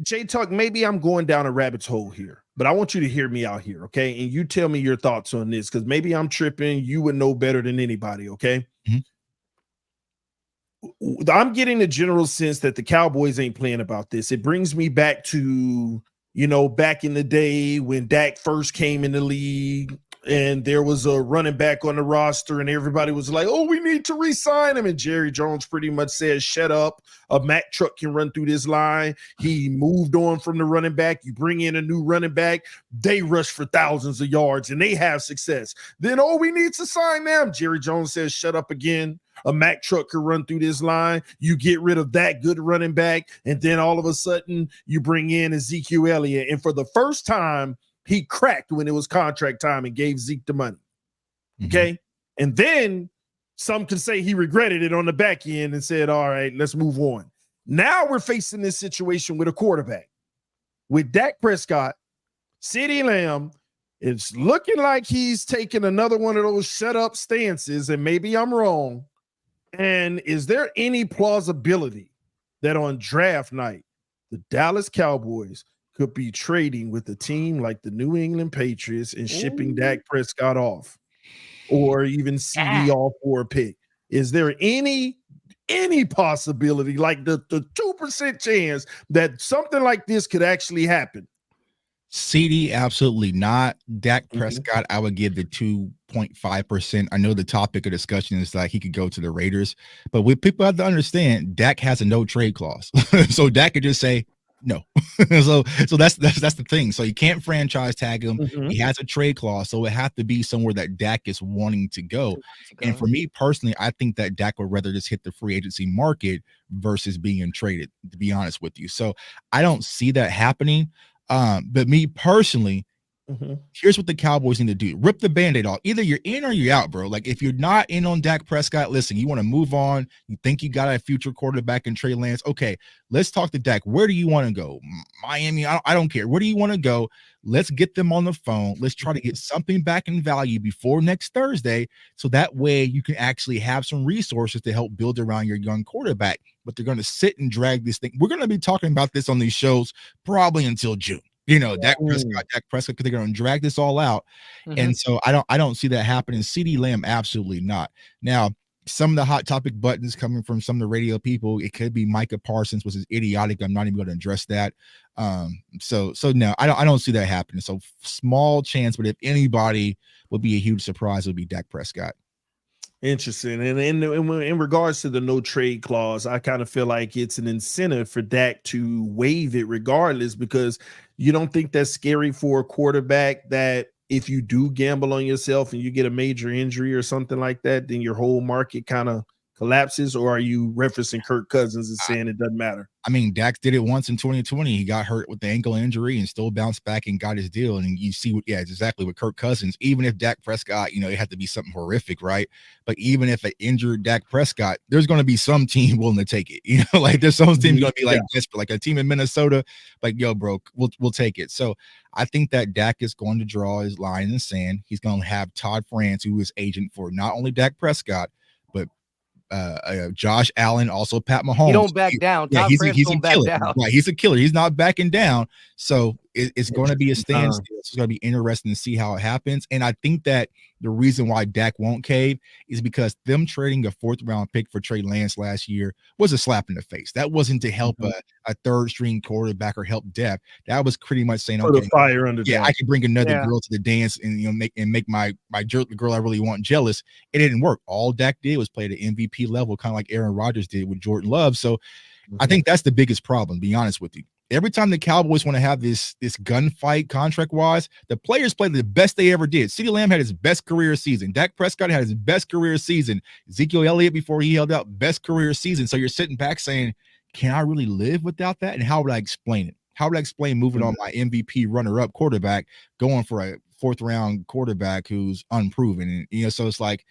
Jay Tuck, maybe I'm going down a rabbit's hole here, but I want you to hear me out here, okay? And you tell me your thoughts on this because maybe I'm tripping. You would know better than anybody, okay? Mm-hmm. I'm getting the general sense that the Cowboys ain't playing about this. It brings me back to back in the day when Dak first came in the league. and there was a running back on the roster, and everybody was like, oh, we need to re-sign him. And Jerry Jones pretty much said, shut up. A Mack truck can run through this line. He moved on from the running back. You bring in a new running back. They rush for thousands of yards, and they have success. Then, oh, we need to sign them. Jerry Jones says, shut up again. A Mack truck could run through this line. You get rid of that good running back, and then all of a sudden you bring in Ezekiel Elliott. And for the first time, he cracked when it was contract time and gave Zeke the money. Okay. And then some could say he regretted it on the back end and said, all right, let's move on. Now we're facing this situation with a quarterback. With Dak Prescott, CeeDee Lamb, it's looking like he's taking another one of those shut up stances, and maybe I'm wrong. And is there any plausibility that on draft night, the Dallas Cowboys could be trading with a team like the New England Patriots and shipping Dak Prescott off, or even CD off for a pick? Is there any possibility, like the 2% chance that something like this could actually happen? CD, absolutely not. Dak Prescott, I would give the 2.5%. I know the topic of discussion is like he could go to the Raiders, but what people have to understand, Dak has a no trade clause. So Dak could just say no. so that's the thing. So you can't franchise tag him. He has a trade clause, so it has to be somewhere that Dak is wanting to go. And for me personally, I think that Dak would rather just hit the free agency market versus being traded, to be honest with you. So I don't see that happening. But me personally, here's what the Cowboys need to do. Rip the Band-Aid off. Either you're in or you're out, bro. Like, if you're not in on Dak Prescott, listen, you want to move on. You think you got a future quarterback in Trey Lance. Okay, let's talk to Dak. Where do you want to go? Miami? I don't care. Where do you want to go? Let's get them on the phone. Let's try to get something back in value before next Thursday, so that way you can actually have some resources to help build around your young quarterback. But they're going to sit and drag this thing. We're going to be talking about this on these shows probably until June. You know, Dak Prescott, because they're going to drag this all out. And so I don't see that happening. CeeDee Lamb, absolutely not. Now, some of the hot topic buttons coming from some of the radio people, it could be Micah Parsons, which is idiotic. I'm not even going to address that. So no, I don't see that happening. So small chance, but if anybody would be a huge surprise, it would be Dak Prescott. Interesting. And in regards to the no trade clause, I kind of feel like it's an incentive for Dak to waive it regardless, because you don't think that's scary for a quarterback that if you do gamble on yourself and you get a major injury or something like that, then your whole market kind of collapses? Or are you referencing Kirk Cousins and saying it doesn't matter? I mean, Dak did it once in 2020. He got hurt with the ankle injury and still bounced back and got his deal. And you see what, it's exactly with Kirk Cousins. Even if Dak Prescott, it had to be something horrific, right? But even if it injured Dak Prescott, there's going to be some team willing to take it. Like there's some teams going to be like desperate, like a team in Minnesota, like, yo, bro, we'll take it. So I think that Dak is going to draw his line in the sand. He's going to have Todd France, who is agent for not only Dak Prescott, but Josh Allen, also Pat Mahomes. He don't back down. Yeah, he's a killer. Right, he's a killer. He's not backing down. So it's going to be a standstill. It's going to be interesting to see how it happens. And I think that the reason why Dak won't cave is because them trading a 4th round pick for Trey Lance last year was a slap in the face. That wasn't to help a 3rd string quarterback or help depth. That was pretty much saying, okay, fire under I can bring another girl to the dance and make my the girl I really want jealous. It didn't work. All Dak did was play at an MVP level, kind of like Aaron Rodgers did with Jordan Love. So I think that's the biggest problem, to be honest with you. Every time the Cowboys want to have this gunfight contract-wise, the players play the best they ever did. CeeDee Lamb had his best career season. Dak Prescott had his best career season. Ezekiel Elliott, before he held out, best career season. So you're sitting back saying, can I really live without that? And how would I explain it? How would I explain moving on my MVP runner-up quarterback, going for a 4th-round quarterback who's unproven? And, so it's like,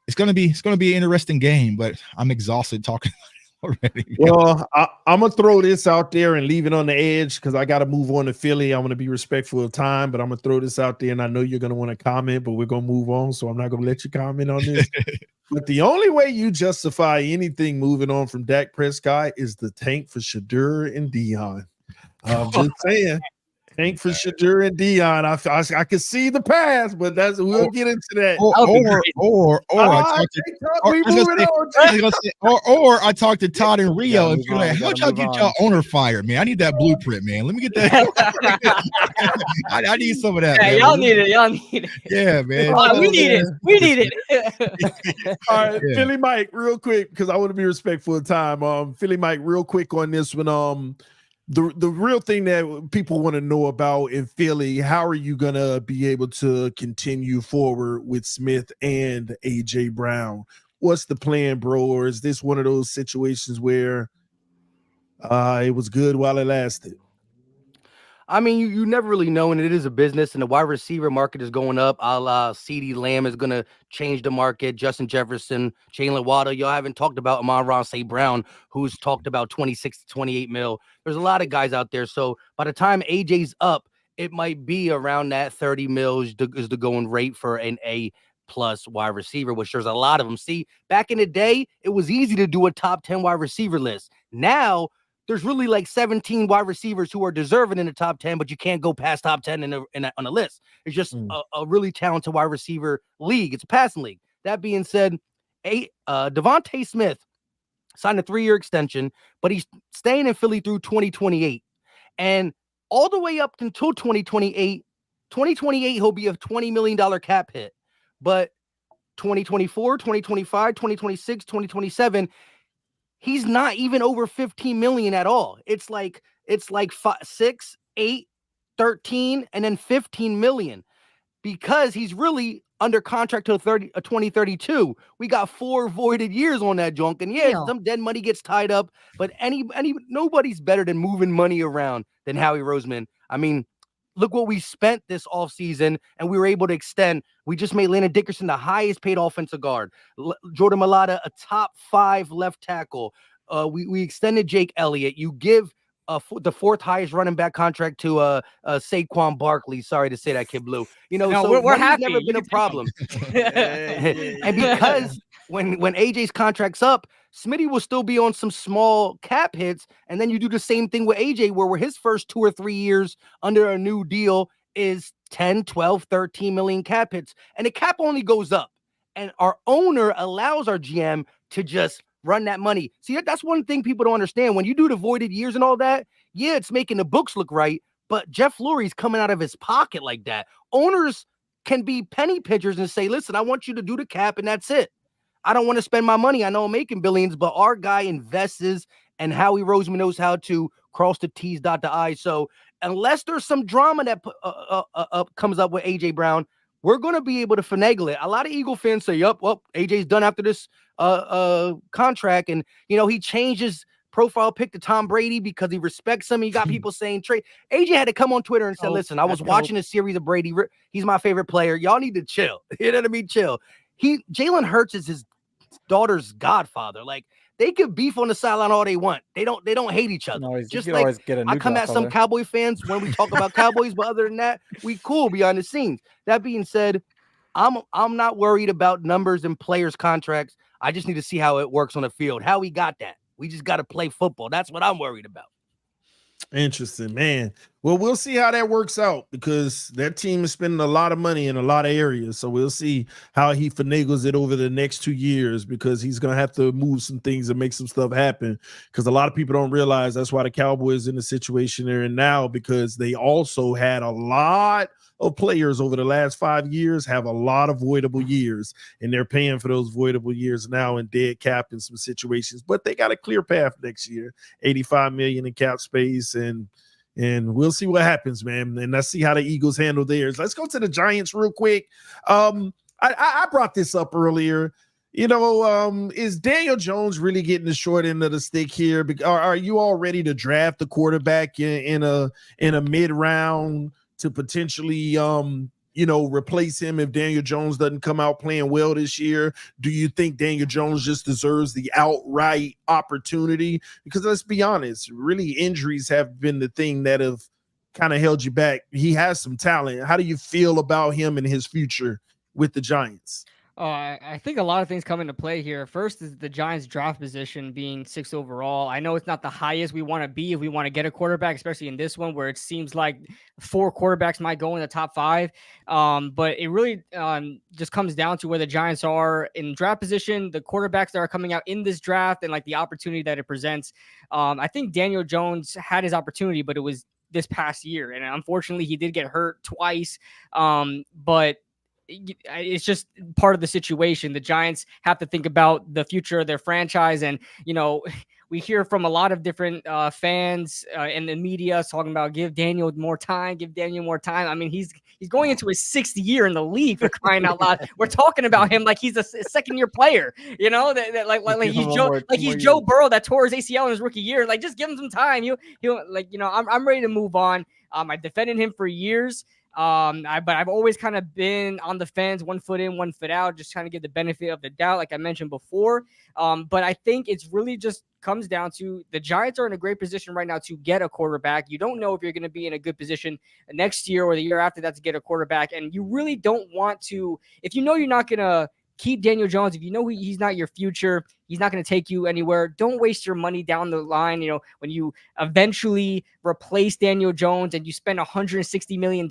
it's going to be an interesting game, but I'm exhausted talking about it already. Well, I'm gonna throw this out there and leave it on the edge because I got to move on to Philly. I'm gonna be respectful of time, but I'm gonna throw this out there, and I know you're gonna want to comment, but we're gonna move on, so I'm not gonna let you comment on this. But the only way you justify anything moving on from Dak Prescott is the tank for Shadur and Dion. I'm just saying. Tank for Shadur and Dion. I can see the path, but we'll get into that. I talked to Todd and Rio and feel like, how'd y'all get y'all owner fired, man? I need that blueprint, man. Let me get that. I need some of that. Yeah, man. y'all need it. Y'all need it. Yeah, man. We need it. We need it. All right, Yeah. Philly Mike, real quick, because I want to be respectful of time. Philly Mike, real quick on this one. The real thing that people want to know about in Philly, how are you gonna be able to continue forward with Smith and AJ Brown? What's the plan, bro? Or is this one of those situations where it was good while it lasted? I mean, you never really know, and it is a business, and the wide receiver market is going up. A la CeeDee Lamb is going to change the market. Justin Jefferson, Jalen Waddle. Y'all haven't talked about Amon-Ra St. Brown, who's talked about 26 to 28 mil. There's a lot of guys out there. So by the time AJ's up, it might be around that 30 mil is the going rate for an A+ wide receiver, which there's a lot of them. See, back in the day, it was easy to do a top 10 wide receiver list. Now, there's really like 17 wide receivers who are deserving in the top 10, but you can't go past top 10 on a list. It's just a really talented wide receiver league. It's a passing league. That being said, Devontae Smith signed a 3-year extension, but he's staying in Philly through 2028. And all the way up until 2028, he'll be a $20 million cap hit. But 2024, 2025, 2026, 2027, he's not even over 15 million at all. It's like 6, 8, 13, and then 15 million because he's really under contract till 2032. We got 4 voided years on that junk. And some dead money gets tied up, but nobody's better than moving money around than Howie Roseman. I mean, look what we spent this offseason, and we were able to extend. We just made Landon Dickerson the highest paid offensive guard. Jordan Mailata, a top 5 left tackle. We extended Jake Elliott. You give the 4th highest running back contract to Saquon Barkley. Sorry to say that, Kid Blue. So we're happy. Never been a problem. And because when AJ's contract's up, Smitty will still be on some small cap hits, and then you do the same thing with AJ, where his first 2 or 3 years under a new deal is 10, 12, 13 million cap hits, and the cap only goes up. And our owner allows our GM to just run that money. See, that's one thing people don't understand. When you do the voided years and all that, it's making the books look right, but Jeff Lurie's coming out of his pocket like that. Owners can be penny pinchers and say, listen, I want you to do the cap, and that's it. I don't want to spend my money. I know I'm making billions, but our guy invests, and Howie Roseman knows how to cross the T's, dot the I's. So unless there's some drama that comes up with AJ Brown, we're going to be able to finagle it. A lot of Eagle fans say, AJ's done after this contract. And, he changes profile pic to Tom Brady because he respects him. He got people saying trade. AJ had to come on Twitter and say, listen, I was watching a series of Brady. He's my favorite player. Y'all need to chill. You know what I mean? Chill. Jalen Hurts is his daughter's godfather. Like, they could beef on the sideline all they want. They don't hate each other. No, just like I come at some Cowboy fans when we talk about Cowboys, but other than that, we cool behind the scenes. That being said, I'm not worried about numbers and players' contracts. I just need to see how it works on the field. How we got that. We just got to play football. That's what I'm worried about. Interesting, man. Well, we'll see how that works out because that team is spending a lot of money in a lot of areas. So we'll see how he finagles it over the next 2 years because he's going to have to move some things and make some stuff happen because a lot of people don't realize that's why the Cowboys in the situation they're in now because they also had a lot of players over the last 5 years have a lot of voidable years, and they're paying for those voidable years now in dead cap in some situations. But they got a clear path next year, $85 million in cap space, and we'll see what happens, man. And let's see how the Eagles handle theirs. Let's go to the Giants real quick. I brought this up earlier. Is Daniel Jones really getting the short end of the stick here? Are you all ready to draft the quarterback in a mid round to potentially replace him if Daniel Jones doesn't come out playing well this year? Do you think Daniel Jones just deserves the outright opportunity? Because let's be honest, really injuries have been the thing that have kind of held you back. He has some talent. How do you feel about him and his future with the Giants? I think a lot of things come into play here. First is the Giants' draft position being 6th overall. I know it's not the highest we want to be if we want to get a quarterback, especially in this one where it seems like 4 quarterbacks might go in the top 5. But it really just comes down to where the Giants are in draft position, the quarterbacks that are coming out in this draft, and like the opportunity that it presents. I think Daniel Jones had his opportunity, but it was this past year, and unfortunately, he did get hurt twice. But it's just part of the situation. The Giants have to think about the future of their franchise. And, we hear from a lot of different fans and the media talking about give Daniel more time. I mean, he's going into his 6th year in the league, for crying out loud. We're talking about him like he's a second-year player, like he's Joe Burrow that tore his ACL in his rookie year. Like, just give him some time. I'm ready to move on. I defended him for years. But I've always kind of been on the fence, 1 foot in, 1 foot out, just trying to get the benefit of the doubt, like I mentioned before. But I think it's really just comes down to the Giants are in a great position right now to get a quarterback. You don't know if you're going to be in a good position next year or the year after that to get a quarterback. And you really don't want to, if you know you're not going to keep Daniel Jones, if you know he's not your future, he's not going to take you anywhere, don't waste your money down the line. When you eventually replace Daniel Jones and you spend $160 million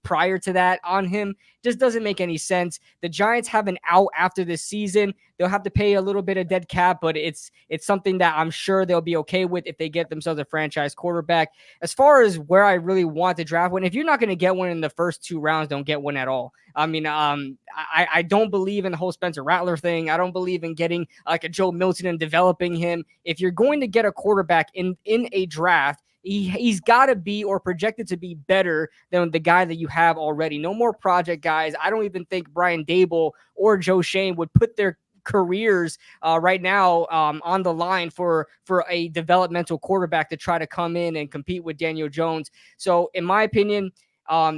prior to that on him, just doesn't make any sense. The Giants have an out after this season. They'll have to pay a little bit of dead cap, but it's something that I'm sure they'll be okay with if they get themselves a franchise quarterback. As far as where I really want to draft one, if you're not going to get one in the first 2 rounds, don't get one at all. I mean, I don't believe in the whole Spencer Rattler thing. I don't believe in getting like a Joe Milton and developing him. If you're going to get a quarterback in a draft, he's got to be or projected to be better than the guy that you have already. No more project guys. I don't even think Brian Dable or Joe Shane would put their careers right now on the line for a developmental quarterback to try to come in and compete with Daniel Jones. So in my opinion,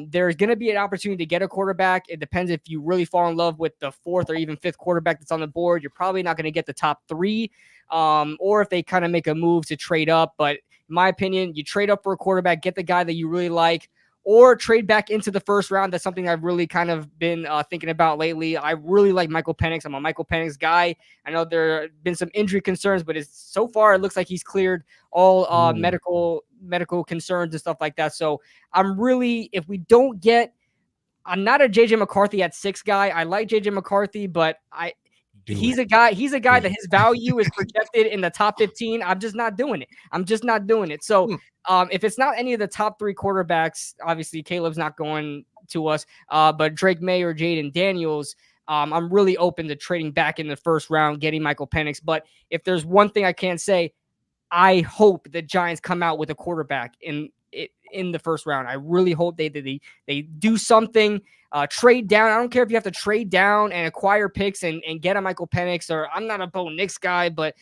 there's going to be an opportunity to get a quarterback. It depends if you really fall in love with the 4th or even 5th quarterback that's on the board. You're probably not going to get the top 3, or if they kind of make a move to trade up. But in my opinion, you trade up for a quarterback, get the guy that you really like, or trade back into the first round. That's something I've really kind of been thinking about lately. I really like Michael Penix. I'm a Michael Penix guy. I know there have been some injury concerns, but so far it looks like he's cleared all medical concerns and stuff like that. So I'm really, if we don't get, I'm not a JJ McCarthy at 6 guy. I like JJ McCarthy, but he's a guy that his value is projected in the top 15. I'm just not doing it. So if it's not any of the top 3 quarterbacks, obviously Caleb's not going to us, but Drake May or Jaden Daniels, I'm really open to trading back in the first round, getting Michael Penix. But if there's one thing I can't say, I hope the Giants come out with a quarterback in the first round. I really hope they do something, trade down. I don't care if you have to trade down and acquire picks and get a Michael Penix, or I'm not a Bo Nix guy, but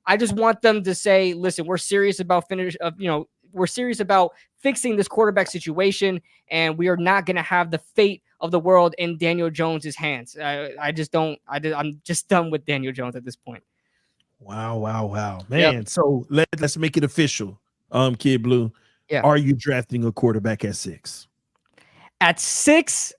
I just want them to say, listen, we're serious about we're serious about fixing this quarterback situation, and we are not going to have the fate of the world in Daniel Jones's hands. I'm just done with Daniel Jones at this point. Wow. Man, yep. So let's make it official. Kid Blue. Yeah. Are you drafting a quarterback at 6? At 6,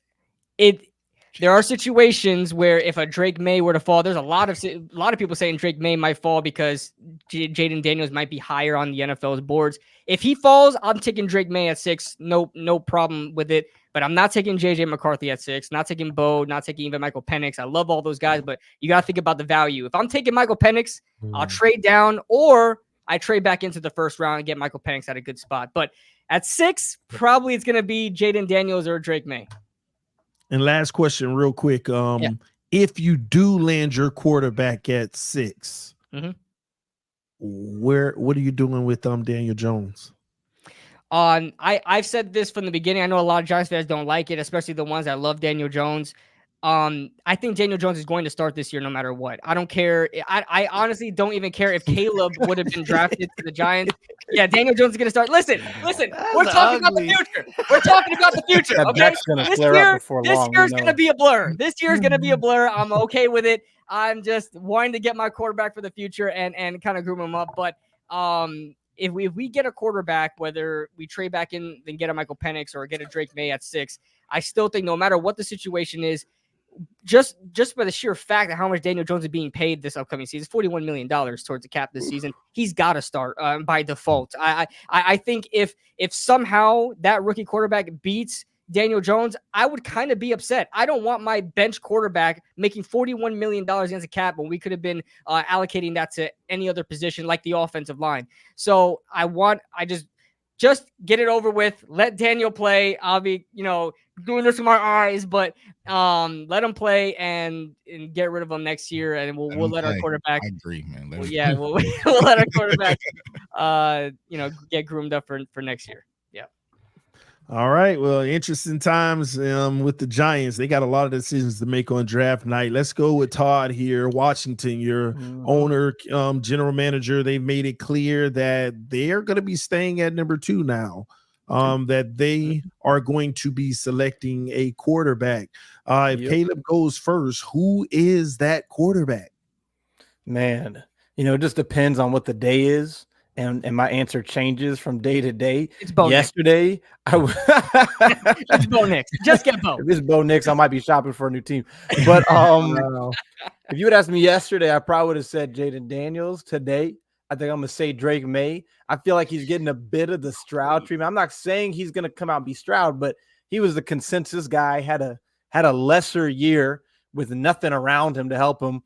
there are situations where if a Drake May were to fall, there's a lot of people saying Drake May might fall because Jaden Daniels might be higher on the NFL's boards. If he falls, I'm taking Drake May at 6. No problem with it. But I'm not taking JJ McCarthy at 6, not taking Bo, not taking even Michael Penix. I love all those guys, but you got to think about the value. If I'm taking Michael Penix, I'll trade down, or I trade back into the first round and get Michael Penix at a good spot. But at 6, probably it's going to be Jaden Daniels or Drake May. And last question real quick. If you do land your quarterback at 6, what are you doing with Daniel Jones? I've said this from the beginning. I know a lot of Giants fans don't like it, especially the ones that love Daniel Jones. I think Daniel Jones is going to start this year no matter what. I don't care. I honestly don't even care if Caleb would have been drafted to the Giants. Yeah, Daniel Jones is going to start. Listen. We're talking about the future. We're talking about the future. Okay, this year's going to be a blur. This year's going to be a blur. I'm okay with it. I'm just wanting to get my quarterback for the future and kind of groom him up. But if we get a quarterback, whether we trade back in and get a Michael Penix or get a Drake May at 6, I still think no matter what the situation is, just by the sheer fact of how much Daniel Jones is being paid this upcoming season, $41 million towards the cap this season, he's got to start by default. I think if somehow that rookie quarterback beats Daniel Jones, I would kind of be upset. I don't want my bench quarterback making $41 million against the cap when we could have been allocating that to any other position like the offensive line. So I just get it over with. Let Daniel play. I'll be, doing this with my eyes, but let him play and get rid of him next year, and we'll let our quarterback. I agree, man. We'll let our quarterback, get groomed up for next year. Yeah. All right. Well, interesting times with the Giants. They got a lot of decisions to make on draft night. Let's go with Todd here. Washington, your owner, general manager. They've made it clear that they are going to be staying at number 2 now. That they are going to be selecting a quarterback. If Caleb goes first, who is that quarterback? Man, it just depends on what the day is. And my answer changes from day to day. It's Bo Yesterday, it's Bo Nix. Just get Bo. If it's Bo Nix, I might be shopping for a new team. But if you would ask me yesterday, I probably would have said Jaden Daniels. Today, I think I'm gonna say Drake May. I feel like he's getting a bit of the Stroud treatment. I'm not saying he's gonna come out and be Stroud, but he was the consensus guy. Had a lesser year with nothing around him to help him.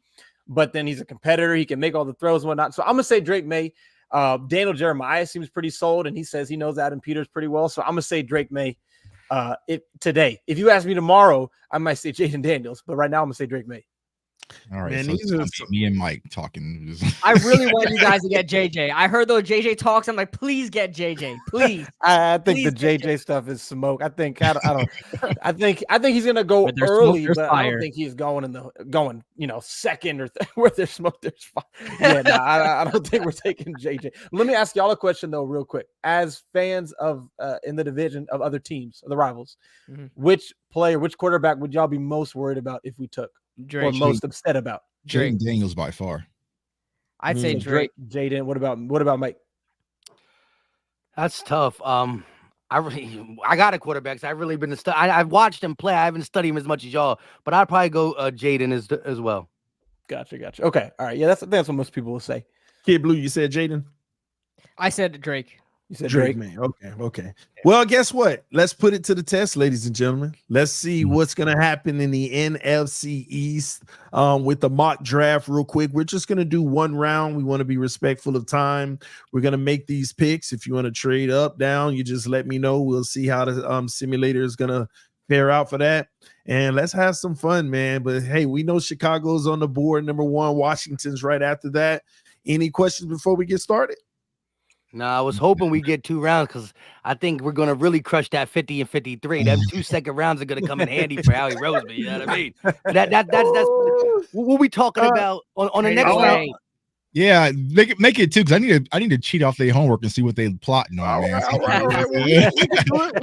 But then he's a competitor. He can make all the throws and whatnot. So I'm gonna say Drake May. Daniel Jeremiah seems pretty sold, and he says he knows Adam Peters pretty well. So I'm gonna say Drake May. Today, if you ask me tomorrow, I might say Jaden Daniels, but right now I'm gonna say Drake May. All right, Man, so these are me and Mike talking. I really want you guys to get JJ. I heard those JJ talks. I'm like, please get JJ, please. I think Please the JJ stuff is smoke. I think I think he's gonna go early, smoke, but fire. I don't think he's going second or where there's smoke, there's fire. Yeah, no, I don't think we're taking JJ. Let me ask y'all a question though, real quick. As fans of in the division of other teams, of the rivals, which quarterback would y'all be most worried about if we took? Drake. Or most upset about? Jaden Daniels by far. I'd say Drake. Jaden. What about Mike? That's tough. I got a quarterback. So I've really been I've watched him play. I haven't studied him as much as y'all, but I'd probably go Jaden as well. Gotcha. Okay. All right. Yeah, that's what most people will say. Kid Blue, you said Jaden? I said Drake. You said Drake, man. Okay. Well, guess what? Let's put it to the test, ladies and gentlemen. Let's see what's going to happen in the NFC East with the mock draft real quick. We're just going to do one round. We want to be respectful of time. We're going to make these picks. If you want to trade up, down, you just let me know. We'll see how the simulator is going to fare out for that. And let's have some fun, man. But, hey, we know Chicago's on the board, number 1. Washington's right after that. Any questions before we get started? No, I was hoping we get 2 rounds because I think we're going to really crush that 50 and 53. Them 2 second rounds are going to come in handy for Howie Roseman. You know what I mean? That's what we talking about on the next round. Yeah, make it too, because I need to cheat off their homework and see what they're plotting on, man. I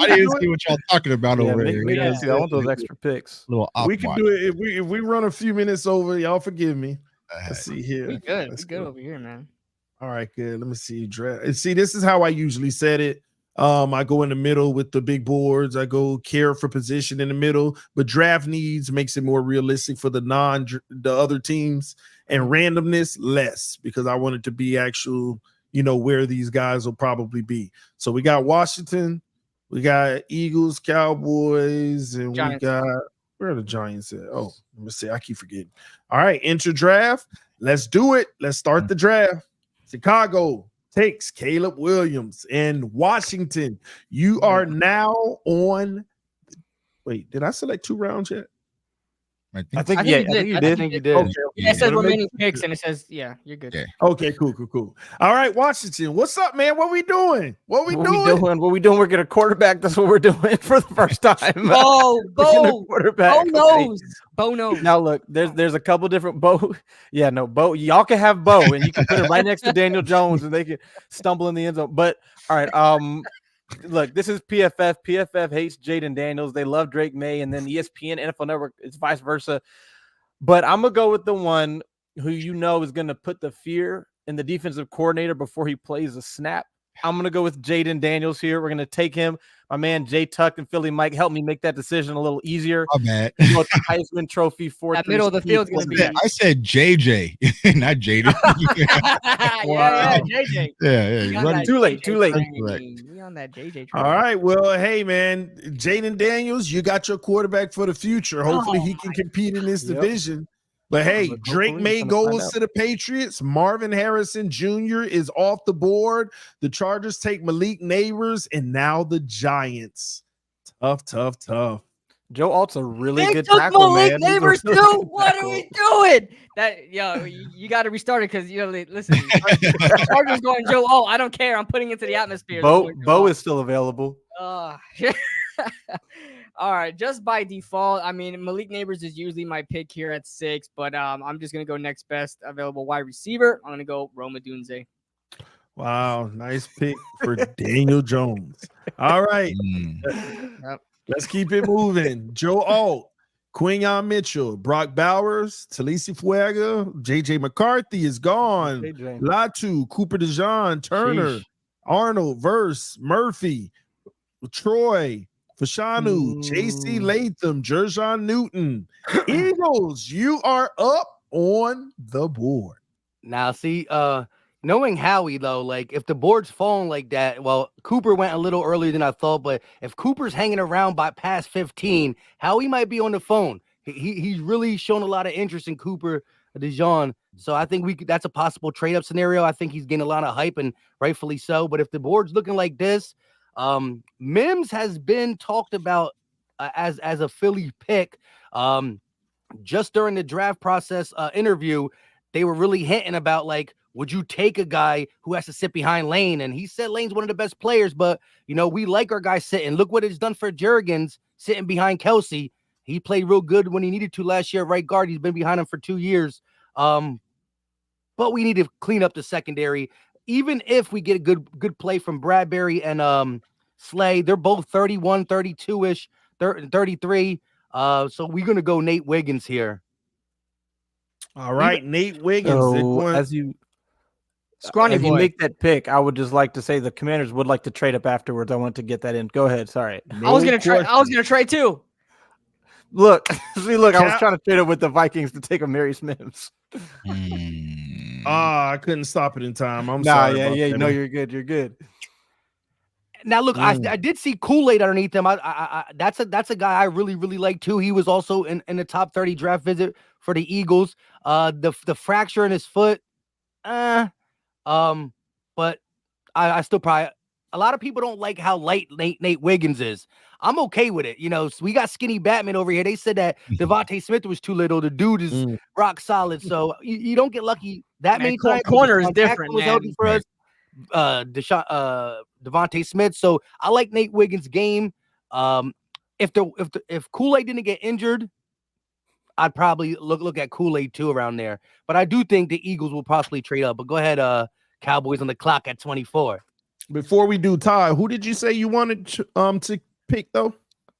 didn't see what y'all talking about over there. I want those extra picks. We can do it if we run a few minutes over. Y'all forgive me. Let's see here. We good. It's good over here, man. All right, good. Let me see. See, this is how I usually set it. I go in the middle with the big boards. I go care for position in the middle, but draft needs makes it more realistic for the other teams, and randomness less, because I want it to be actual, where these guys will probably be. So we got Washington, we got Eagles, Cowboys, and Giants. We got, where are the Giants at? Oh, let me see. I keep forgetting. All right, enter draft. Let's do it. Let's start the draft. Chicago takes Caleb Williams, and Washington, you are now on. Wait, did I select 2 rounds yet? I think you did. Okay. It says remaining picks, and it says, you're good. Yeah. Okay, cool. All right, Washington, what's up, man? What we doing? What we doing? We're getting a quarterback. That's what we're doing for the first time. Bo quarterback. Bo knows. Now look, there's a couple different Bo. Yeah, no, Bo. Y'all can have Bo, and you can put it right next to Daniel Jones, and they can stumble in the end zone. But all right, look, this is PFF. PFF hates Jaden Daniels. They love Drake May, and then ESPN, NFL Network, it's vice versa. But I'm gonna go with the one who is gonna put the fear in the defensive coordinator before he plays a snap. I'm going to go with Jaden Daniels here. We're going to take him. My man Jay Tuck and Philly Mike helped me make that decision a little easier. My bad. Go with the Heisman Trophy 4. That middle of the field's going to be. I said JJ, not Jaden. yeah, JJ. Yeah. Too late. We on that JJ train. All right. Well, hey, man, Jaden Daniels, you got your quarterback for the future. Hopefully he can compete in this division. But hey, Drake May goes to the Patriots. Marvin Harrison Jr. is off the board. The Chargers take Malik Neighbors, and now the Giants. Tough. Joe Alt's a really good took tackle, Malik man. Neighbors too. What are we doing? You got to restart it because listen, Chargers going Joe Alt. I don't care. I'm putting it to the atmosphere. Bo is still available. All right, just by default, I mean Malik Neighbors is usually my pick here at 6, but I'm just gonna go next best available wide receiver. I'm gonna go Rome Odunze. Wow, nice pick for Daniel Jones. All right, let's keep it moving. Joe Alt, Quinyon Mitchell, Brock Bowers, Talisi Fuega, JJ McCarthy is gone. Latu, Cooper DeJean, Turner, Arnold, Verse, Murphy, Troy, Fashanu, JC Latham, Jerjon Newton. Eagles, you are up on the board. Now, see, knowing Howie, though, like if the board's falling like that, well, Cooper went a little earlier than I thought, but if Cooper's hanging around by past 15, Howie might be on the phone. He's really shown a lot of interest in Cooper DeJean. So I think that's a possible trade-up scenario. I think he's getting a lot of hype, and rightfully so. But if the board's looking like this, Mims has been talked about as a Philly pick. Just during the draft process interview, they were really hinting about, like, would you take a guy who has to sit behind Lane? And he said Lane's one of the best players, but, we like our guy sitting. Look what it's done for Jurgens sitting behind Kelsey. He played real good when he needed to last year at right guard. He's been behind him for 2 years. But we need to clean up the secondary. Even if we get a good play from Bradbury and Slay, they're both 31, 32-ish, 33. So we're going to go Nate Wiggins here. All right, Nate Wiggins. So as you make that pick, I would just like to say the Commanders would like to trade up afterwards. I want to get that in. Go ahead. Sorry. I was going to trade too. Look, I was trying to trade up with the Vikings to take Amarius Mims. I couldn't stop it in time. I'm sorry. No, you're good. You're good. Now, look, I did see Kool-Aid underneath him. That's a guy I really, really like too. He was also in the top 30 draft visit for the Eagles. The fracture in his foot, but I still probably. A lot of people don't like how light Nate Wiggins is. I'm okay with it. So we got Skinny Batman over here. They said that Devontae Smith was too little. The dude is rock solid. So you don't get lucky that many times. Corner is different, was healthy for us. Devontae Smith. So I like Nate Wiggins' game. If Kool-Aid didn't get injured, I'd probably look at Kool-Aid too around there. But I do think the Eagles will possibly trade up. But go ahead, Cowboys on the clock at 24. Before we do, Ty, who did you say you wanted to pick though?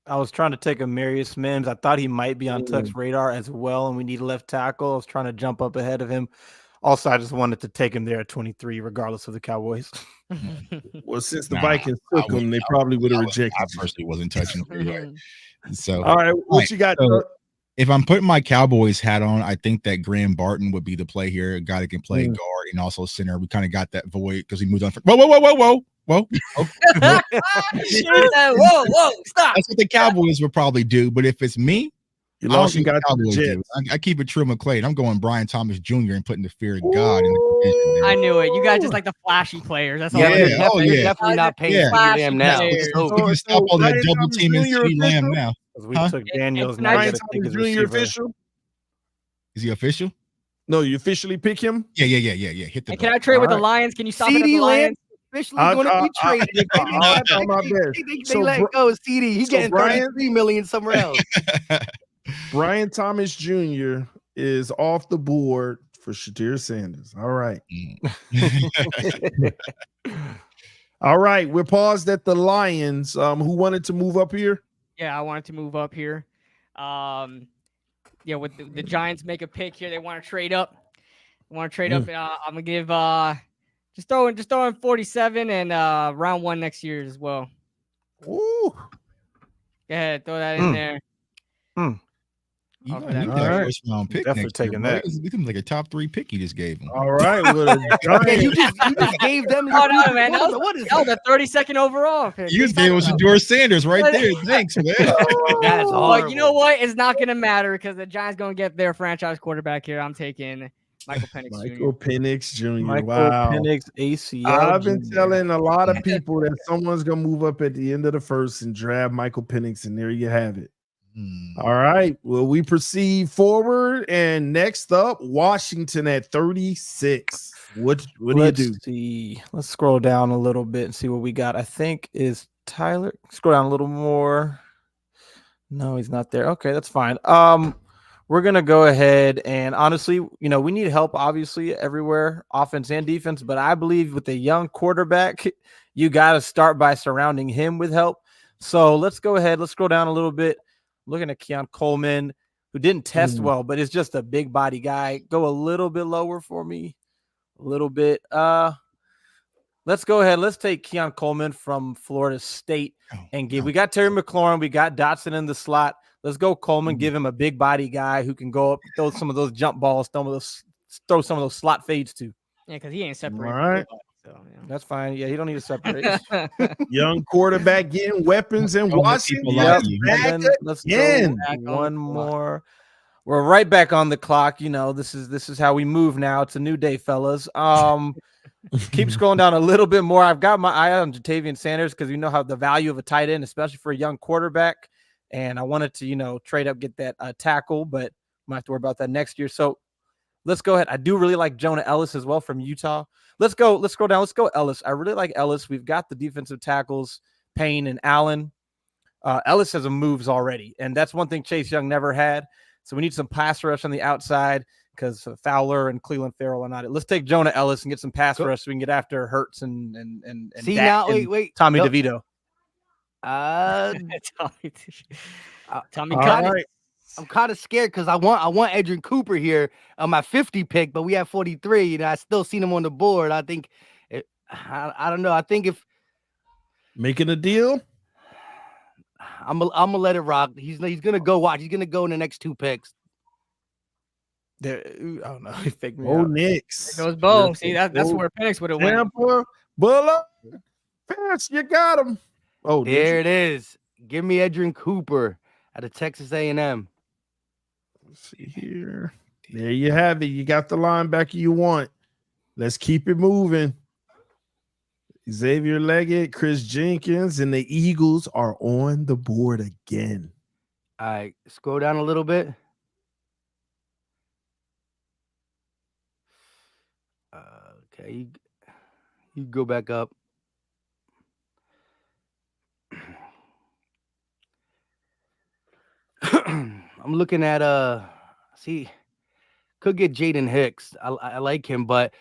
I was trying to take Amarius Mims. I thought he might be on Tuck's radar as well, and we need a left tackle. I was trying to jump up ahead of him. Also, I just wanted to take him there at 23, regardless of the Cowboys. Well, since the Vikings took him, they probably would have rejected. I personally wasn't touching him. So, all right, what you got? So, if I'm putting my Cowboys hat on, I think that Graham Barton would be the play here. A guy that can play guard and also center. We kind of got that void because he moved on. Whoa. Stop. That's what the Cowboys would probably do. But if it's me, you lost. You got Cowboys. I keep it Trill McClade. I'm going Brian Thomas Jr. and putting the fear of God in the division. I knew it. You guys just like the flashy players. That's all. You're definitely not paying Lamb now. We can stop all that double teaming CeeDee Lamb now. We took Daniels. Brian Thomas Jr. official? Is he official? No, you officially pick him? Yeah. Hit the. Can I trade with the Lions? Can you stop it at the Lions? Officially going to be traded. They let go of CD. He's getting $33 million somewhere else. Brian Thomas Jr. is off the board for Shadir Sanders. All right. All right. We're paused at the Lions. Who wanted to move up here? Yeah, I wanted to move up here. With the Giants make a pick here. They want to trade up. I'm going to give Just throw in 47 and round 1 next year as well. Ooh. Go ahead, throw that in there. You Offer might that need All that right. first round pick Definitely next year, taking bro. that. It's looking like a top 3 pick you just gave him. All right. With a Yeah, giant. you just gave them. Oh no, man! What is That was a 32nd overall pick. You just gave us George Sanders right there. Thanks, man. That's But you know horrible. what? It's not gonna matter because the Giants gonna get their franchise quarterback here. I'm taking Michael Penix Michael Jr. Penix Jr. Michael Wow. Penix ACL. I've been Jr. telling a lot of people that someone's gonna move up at the end of the first and draft Michael Penix, and there you have it. All right. Well, we proceed forward, and next up, Washington at 36. What do you do? Let's see. Let's scroll down a little bit and see what we got. I think is Tyler. Scroll down a little more. No, he's not there. Okay, that's fine. We're gonna go ahead and honestly, we need help obviously everywhere, offense and defense. But I believe with a young quarterback, you got to start by surrounding him with help. So let's go ahead. Let's scroll down a little bit. Looking at Keon Coleman, who didn't test well, but is just a big body guy. Go a little bit lower for me. A little bit. Let's go ahead. Let's take Keon Coleman from Florida State and give. We got Terry McLaurin. We got Dotson in the slot. Let's go Coleman. Give him a big body guy who can go up, throw some of those jump balls, throw some of those slot fades too. Yeah, because he ain't separated. All right. So, That's fine. Yeah, he don't need to separate. Young quarterback getting weapons in Washington. Yep. And then let's again. go one more. We're right back on the clock. This is how we move now. It's a new day, fellas. Keep scrolling down a little bit more. I've got my eye on Jatavian Sanders because you know how the value of a tight end, especially for a young quarterback. And I wanted to, trade up, get that tackle, but might have to worry about that next year. So let's go ahead. I do really like Jonah Ellis as well from Utah. Let's scroll down. Let's go Ellis. I really like Ellis. We've got the defensive tackles, Payne and Allen. Ellis has some moves already, and that's one thing Chase Young never had. So we need some pass rush on the outside because Fowler and Cleveland Farrell are not it. Let's take Jonah Ellis and get some pass rush so we can get after Hurts and See Dak now, and wait, Tommy no. DeVito. Tommy All Cotton. right. I'm kind of scared because I want Adrian Cooper here on my 50 pick, but we have 43. I still seen him on the board. I think I don't know. I think if Making a deal. I'm gonna let it rock. He's gonna go watch. He's gonna go in the next 2 picks. Oh no, he faked me Oh, out. Knicks. There goes Bo. See, that's where Penix would have went. Tampa. Bullock. Pass. You got him. Oh, There it is. Give me Adrian Cooper out of Texas A&M. Let's see here. There you have it. You got the linebacker you want. Let's keep it moving. Xavier Leggett, Chris Jenkins, and the Eagles are on the board again. All right, scroll down a little bit. Okay, you go back up. I'm looking at see, could get Jaden Hicks. I like him, but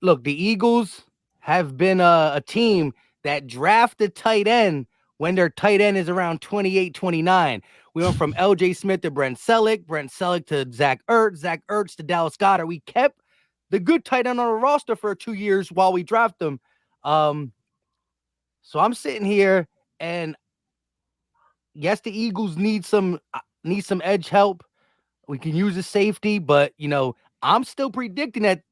look, the Eagles have been a team that drafted tight end when their tight end is around 28, 29. We went from LJ Smith to Brent Selleck to Zach Ertz to Dallas Goedert. We kept the good tight end on the roster for 2 years while we draft them. So I'm sitting here, and yes, the Eagles need some edge help. We can use a safety, but I'm still predicting that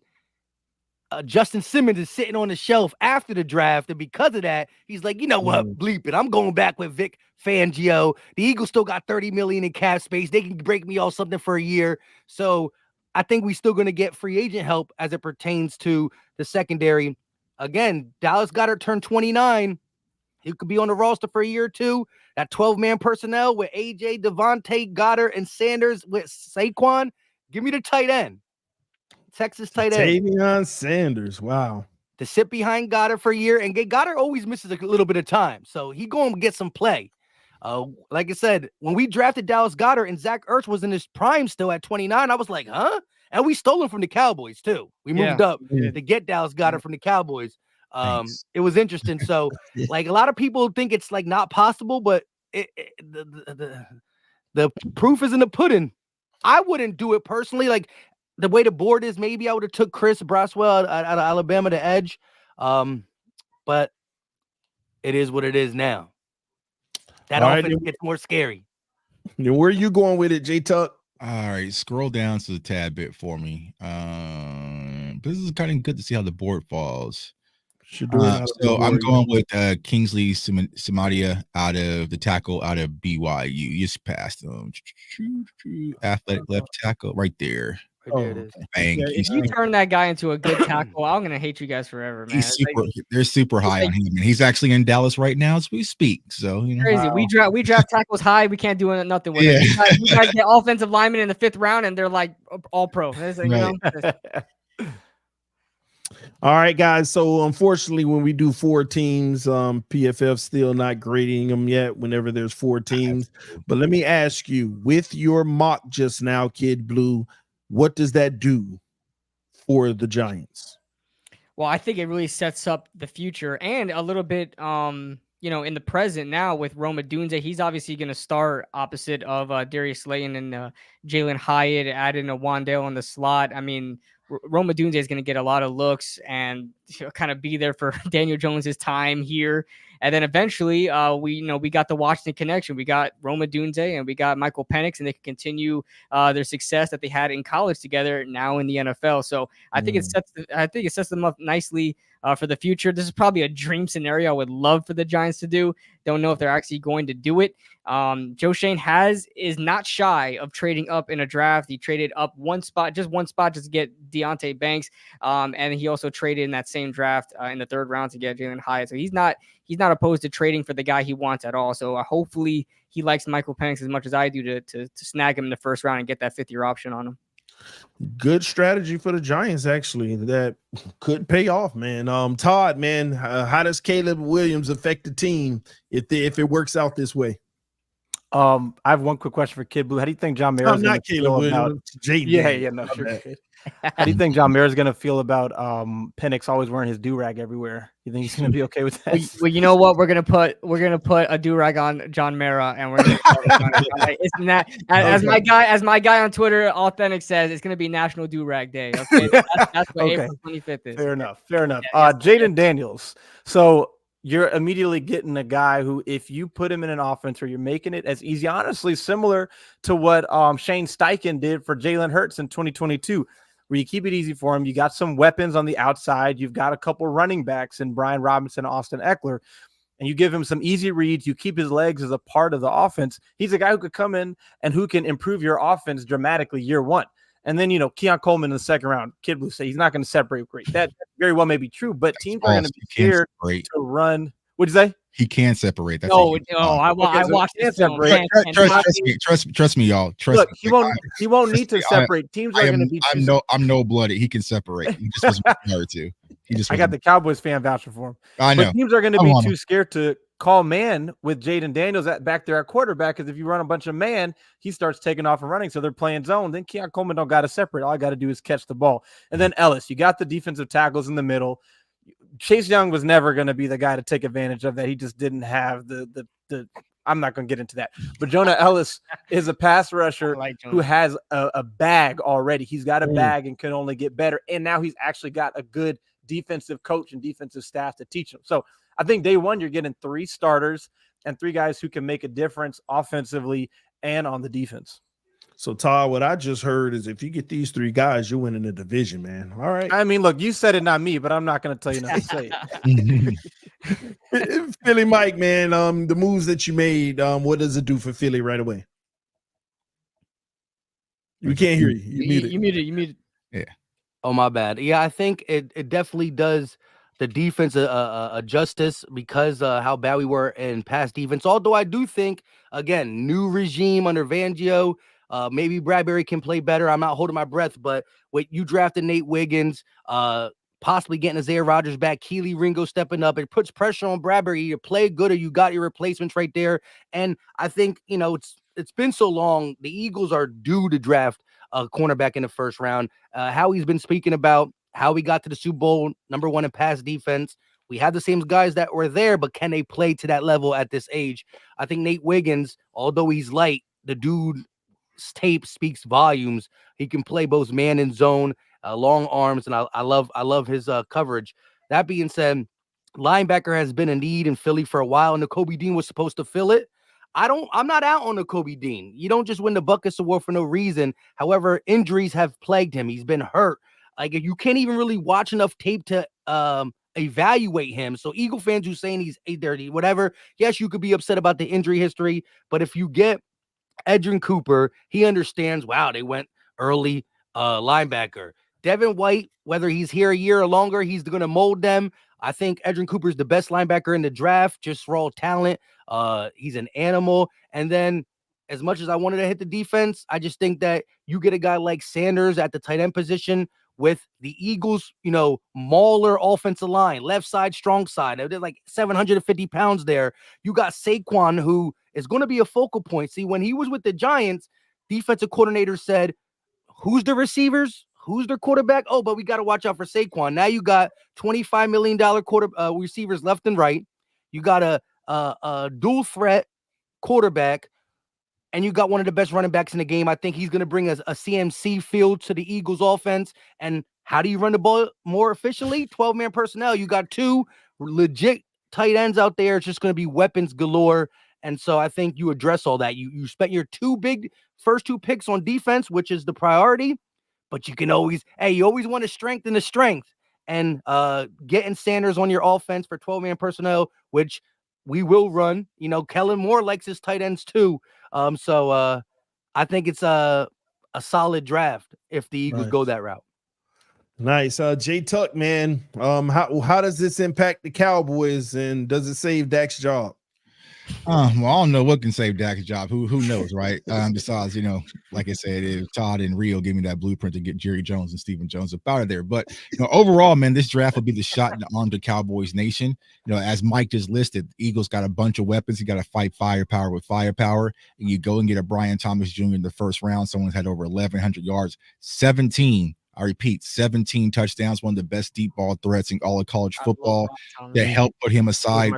Justin Simmons is sitting on the shelf after the draft, and because of that, he's like, you know what, bleep it. I'm going back with Vic Fangio. The Eagles still got $30 million in cap space. They can break me off something for a year. So I think we're still going to get free agent help as it pertains to the secondary. Again, Dallas Goedert turned 29. He could be on the roster for a year or two. That 12-man personnel with AJ, Devontae, Goddard, and Sanders with Saquon. Give me the tight end. Texas tight end. Tavion Sanders. Wow. To sit behind Goddard for a year, and Goddard always misses a little bit of time. So he going to get some play. Like I said, when we drafted Dallas Goedert and Zach Ertz was in his prime still at 29, I was like, huh? And we stole him from the Cowboys too. We moved up to get Dallas Goedert from the Cowboys. It was interesting. So like a lot of people think it's like not possible, but the proof is in the pudding. I wouldn't do it personally. Like the way the board is, maybe I would have took Chris Braswell out of Alabama to edge. But it is what it is now. That All right, offense gets more scary. Where are you going with it, J Tuck? All right, scroll down to a tad bit for me. This is kind of good to see how the board falls. Should do it out of the So I'm board. going with Kingsley Samadia out of the tackle out of BYU. You just passed him. Athletic left tackle right there. Right there it is. Bang. Yeah, if you turn that guy into a good tackle, I'm gonna hate you guys forever, man. He's super. They're super high on him, and he's actually in Dallas right now as we speak. So you know, Crazy. We draft tackles high. We can't do nothing with it. You guys get offensive linemen in the 5th round, and they're like all pro. You know? All right, guys. So unfortunately, when we do 4 teams, PFF still not grading them yet. Whenever there's 4 teams, but let me ask you, with your mock just now, Kid Blue, what does that do for the Giants? Well, I think it really sets up the future and a little bit, in the present now with Roma Dunze. He's obviously going to start opposite of Darius Slayton and Jalen Hyatt, adding a Wandale in the slot. I mean, Roma Dunze is going to get a lot of looks and kind of be there for Daniel Jones's time here. And then eventually, we got the Washington connection. We got Roma Dunze and we got Michael Penix, and they can continue their success that they had in college together now in the NFL. So I think it sets them up nicely for the future. This is probably a dream scenario I would love for the Giants to do. Don't know if they're actually going to do it. Joe Schoen is not shy of trading up in a draft. He traded up one spot just to get Deonte Banks. And he also traded in that same draft in the 3rd round to get Jalen Hyatt. So he's not opposed to trading for the guy he wants at all. So hopefully he likes Michael Penix as much as I do to snag him in the 1st round and get that 5th-year option on him. Good strategy for the Giants, actually. That could pay off, man. Todd, man, how does Caleb Williams affect the team if it works out this way? I have one quick question for Kid Blue. How do you think John Mayer is going to feel about? No, sure. How do you think John Mayer is going to feel about Penix always wearing his do-rag everywhere? You think he's going to be okay with that? Well, you know what? We're gonna put a do-rag on John Mara, and we're gonna as my guy on Twitter, Authentic says, it's gonna be National Do-Rag Day. Okay, that's what April 25th is. Fair enough. Jaden Daniels. So you're immediately getting a guy who, if you put him in an offense where you're making it as easy, honestly, similar to what Shane Steichen did for Jalen Hurts in 2022. Where you keep it easy for him. You got some weapons on the outside. You've got a couple running backs in Brian Robinson, Austin Eckler, and you give him some easy reads. You keep his legs as a part of the offense. He's a guy who could come in and who can improve your offense dramatically year one. And then, Keon Coleman in the 2nd round, Kid Blue say he's not going to separate great. That very well may be true, but teams are going to be scared to run. What'd you say? He can separate. That's I watched it. Trust me, y'all. Look, he won't need to separate. Teams are going to be. I'm no blooded. He can separate. He just wasn't prepared to. I got the Cowboys fan voucher for him. I know. But teams are going to be too scared to call man with Jaden Daniels back there at quarterback, because if you run a bunch of man, he starts taking off and running. So they're playing zone. Then Keon Coleman don't got to separate. All I got to do is catch the ball. And then Ellis, you got the defensive tackles in the middle. Chase Young was never going to be the guy to take advantage of that. He just didn't have the I'm not going to get into that. But Jonah Ellis is a pass rusher who has a bag already. He's got a bag and can only get better. And now he's actually got a good defensive coach and defensive staff to teach him. So I think day one, you're getting 3 starters and 3 guys who can make a difference offensively and on the defense. So, Todd, what I just heard is if you get these 3 guys, you're winning the division, man. All right. I mean, look, you said it, not me, but I'm not going to tell you not to say it. Philly Mike, man, the moves that you made, what does it do for Philly right away? We can't hear you. You muted. Yeah. Oh, my bad. Yeah, I think it definitely does the defense a justice because how bad we were in pass defense. Although I do think, again, new regime under Fangio, maybe Bradbury can play better. I'm not holding my breath, but what you drafted Nate Wiggins, possibly getting Isaiah Rodgers back, Keely Ringo stepping up, it puts pressure on Bradbury. You play good or you got your replacements right there. And I think, it's been so long. The Eagles are due to draft a cornerback in the 1st round. Howie's been speaking about how we got to the Super Bowl, #1 in pass defense. We have the same guys that were there, but can they play to that level at this age? I think Nate Wiggins, although he's light, the dude's tape speaks volumes. He can play both man and zone, long arms, and I love his coverage. That being said, linebacker has been a need in Philly for a while, and Kobe Dean was supposed to fill it. I'm not out on Kobe Dean. You don't just win the Buckets Award for no reason. However, injuries have plagued him. He's been hurt. Like, you can't even really watch enough tape to evaluate him. So Eagle fans who saying he's 830, whatever, yes, you could be upset about the injury history, but if you get Edgerrin Cooper, he understands, wow, they went early linebacker. Devin White, whether he's here a year or longer, he's going to mold them. I think Edgerrin Cooper is the best linebacker in the draft, just raw talent. He's an animal. And then, as much as I wanted to hit the defense, I just think that you get a guy like Sanders at the tight end position with the Eagles, mauler offensive line, left side, strong side. They're like 750 pounds there. You got Saquon, who is going to be a focal point. See, when he was with the Giants, defensive coordinator said, who's the receivers? Who's their quarterback? Oh, but we got to watch out for Saquon. Now you got $25 million receivers left and right. You got a dual threat quarterback, and you got one of the best running backs in the game. I think he's going to bring a CMC field to the Eagles offense. And how do you run the ball more efficiently? 12-man personnel. You got two legit tight ends out there. It's just going to be weapons galore. And so I think you address all that. You spent your first two picks on defense, which is the priority. But you can always, you always want to strengthen the strength. And getting Sanders on your offense for 12-man personnel, which we will run. Kellen Moore likes his tight ends too. So I think it's a solid draft if the Eagles go that route. Nice. Jay Tuck, man. How does this impact the Cowboys, and does it save Dak's job? Well, I don't know what can save Dak's job. Who knows, right? Besides, like I said, if Todd and Rio give me that blueprint to get Jerry Jones and Stephen Jones up out of there. But overall, man, this draft will be the shot in the arm to Cowboys Nation. As Mike just listed, Eagles got a bunch of weapons. You got to fight firepower with firepower, and you go and get a Brian Thomas Jr. in the first round. Someone's had over 1,100 yards, 17. I repeat, 17 touchdowns, one of the best deep ball threats in all of college football that helped put him aside.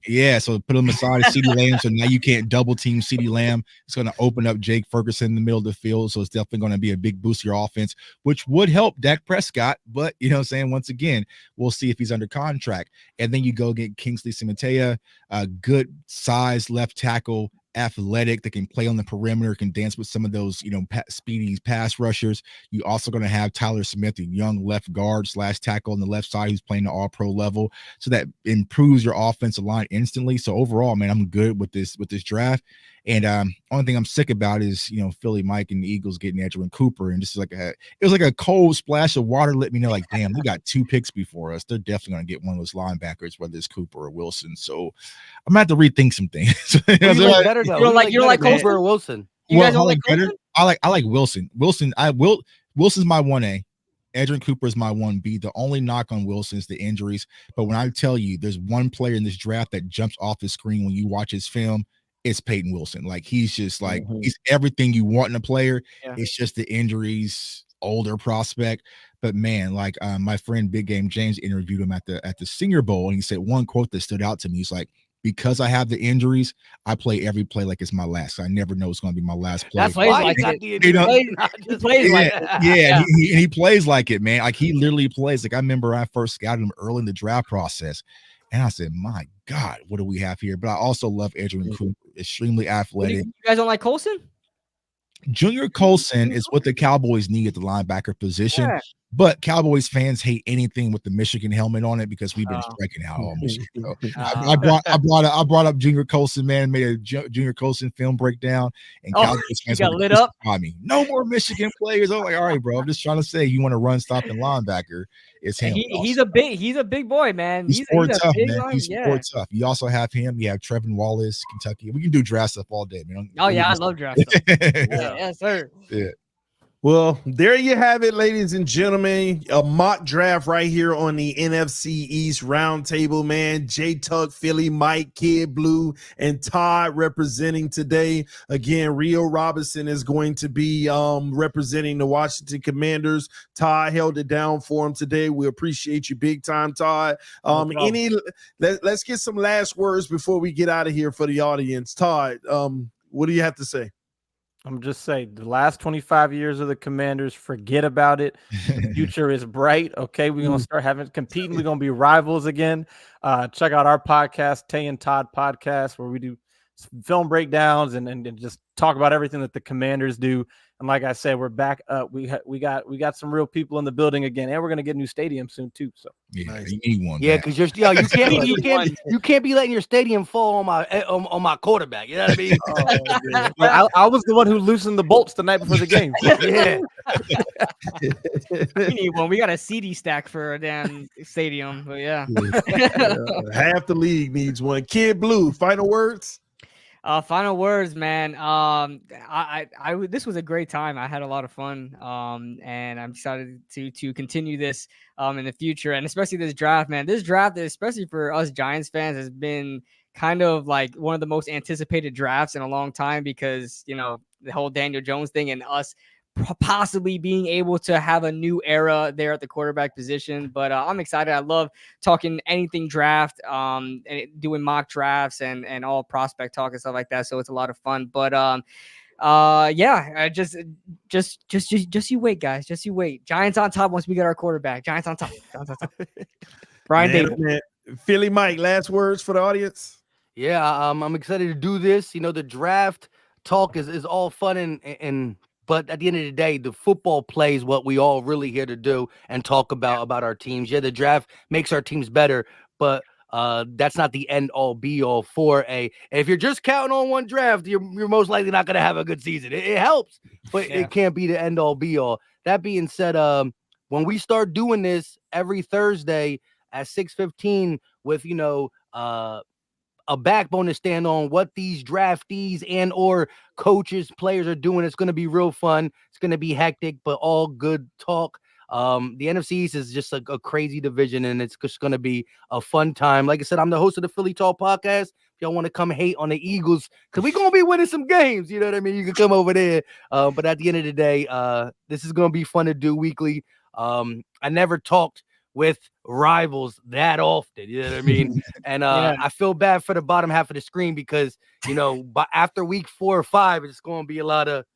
Yeah, so put him aside as CeeDee Lamb. So now you can't double team CeeDee Lamb. It's going to open up Jake Ferguson in the middle of the field. So it's definitely going to be a big boost to your offense, which would help Dak Prescott. But, once again, we'll see if he's under contract. And then you go get Kingsley Sematea, a good size left tackle, athletic, that can play on the perimeter, can dance with some of those, speedy pass rushers. You also going to have Tyler Smith, a young left guard / tackle on the left side, who's playing the all-pro level. So that improves your offensive line instantly. So overall, man, I'm good with this draft. And only thing I'm sick about is, Philly Mike and the Eagles getting Edgerrin Cooper. And just it was like a cold splash of water. Let me know, like, damn, they got 2 picks before us. They're definitely going to get one of those linebackers, whether it's Cooper or Wilson. So I'm going to have to rethink some things. You don't like Cooper or Wilson? You guys don't like better? I like Wilson. Wilson's my 1A. Edgerrin Cooper is my 1B. The only knock on Wilson is the injuries. But when I tell you there's one player in this draft that jumps off the screen when you watch his film, it's Peyton Wilson. Like, he's just like, he's everything you want in a player. Yeah. It's just the injuries, older prospect. But man, like my friend Big Game James interviewed him at the Senior Bowl, and he said one quote that stood out to me. He's like, because I have the injuries, I play every play like it's my last. I never know it's going to be my last play. That's why like he plays like it, man. Like, he literally plays. Like, I remember I first scouted him early in the draft process, and I said, my God, what do we have here? But I also love Edgerrin Cooper, extremely athletic. You guys don't like Colson? Junior Colson is what the Cowboys need at the linebacker position. Yeah. But Cowboys fans hate anything with the Michigan helmet on it because we've been striking out all Michigan. So I brought up Junior Colson, man, made a Junior Colson film breakdown, and Cowboys fans got lit up. Me. No more Michigan players. I'm like, all right, bro. I'm just trying to say, you want to run, stop, and linebacker. It's him. He's a big boy, man. He's tough, man. He's tough. You also have him. You have Trevin Wallace, Kentucky. We can do draft stuff all day, man. I love draft stuff. Yes, sir. Yeah. Well, there you have it, ladies and gentlemen. A mock draft right here on the NFC East Roundtable, man. J Tuck, Philly, Mike, Kid Blue, and Todd representing today. Again, Rio Robinson is going to be representing the Washington Commanders. Todd held it down for him today. We appreciate you big time, Todd. Let's get some last words before we get out of here for the audience. Todd, what do you have to say? I'm just saying, the last 25 years of the Commanders, forget about it. The future is bright. Okay, we're gonna start competing. We're gonna be rivals again. Check out our podcast, Tay and Todd podcast, where we do film breakdowns and just talk about everything that the Commanders do. And like I said, we're back up. We got some real people in the building again, and we're gonna get a new stadium soon too. So Yeah, Nice. you need one. Yeah, man. because you can't be letting your stadium fall on my quarterback. You know what I mean? Well, I was the one who loosened the bolts the night before the game. Yeah. We need one. We got a CD stack for a damn stadium. But yeah. Half the league needs one. Kid Blue, final words. Final words, man. This was a great time. I had a lot of fun. And I'm excited to continue this in the future, and especially this draft, man. This draft, especially for us Giants fans, has been kind of like one of the most anticipated drafts in a long time because, you know, the whole Daniel Jones thing and us possibly being able to have a new era there at the quarterback position. But I'm excited. I love talking anything draft, and doing mock drafts and all prospect talk and stuff like that. So it's a lot of fun. But yeah, just you wait, guys. Just you wait. Giants on top once we get our quarterback. Giants on top. Brian Davis. Man, Philly Mike, last words for the audience. Yeah, I'm excited to do this. You know, the draft talk is all fun and but at the end of the day, the football play is what we all really here to do and talk about our teams. Yeah, the draft makes our teams better, but that's not the end all be all for a. If you're just counting on one draft, you're most likely not going to have a good season. It helps, but it can't be the end all be all. That being said, when we start doing this every Thursday at 6:15 with, you know, a backbone to stand on, what these draftees and or coaches, players are doing, it's going to be real fun. It's going to be hectic, but all good talk. The NFC East is just a crazy division, and it's just going to be a fun time. Like I said, I'm the host of the Philly Talk podcast. If y'all want to come hate on the Eagles, because we're going to be winning some games, you know what I mean? You can come over there. But at the end of the day, this is going to be fun to do weekly. I never talked with rivals that often, you know what I mean? And I feel bad for the bottom half of the screen because, you know, but after week 4 or 5, it's going to be a lot of.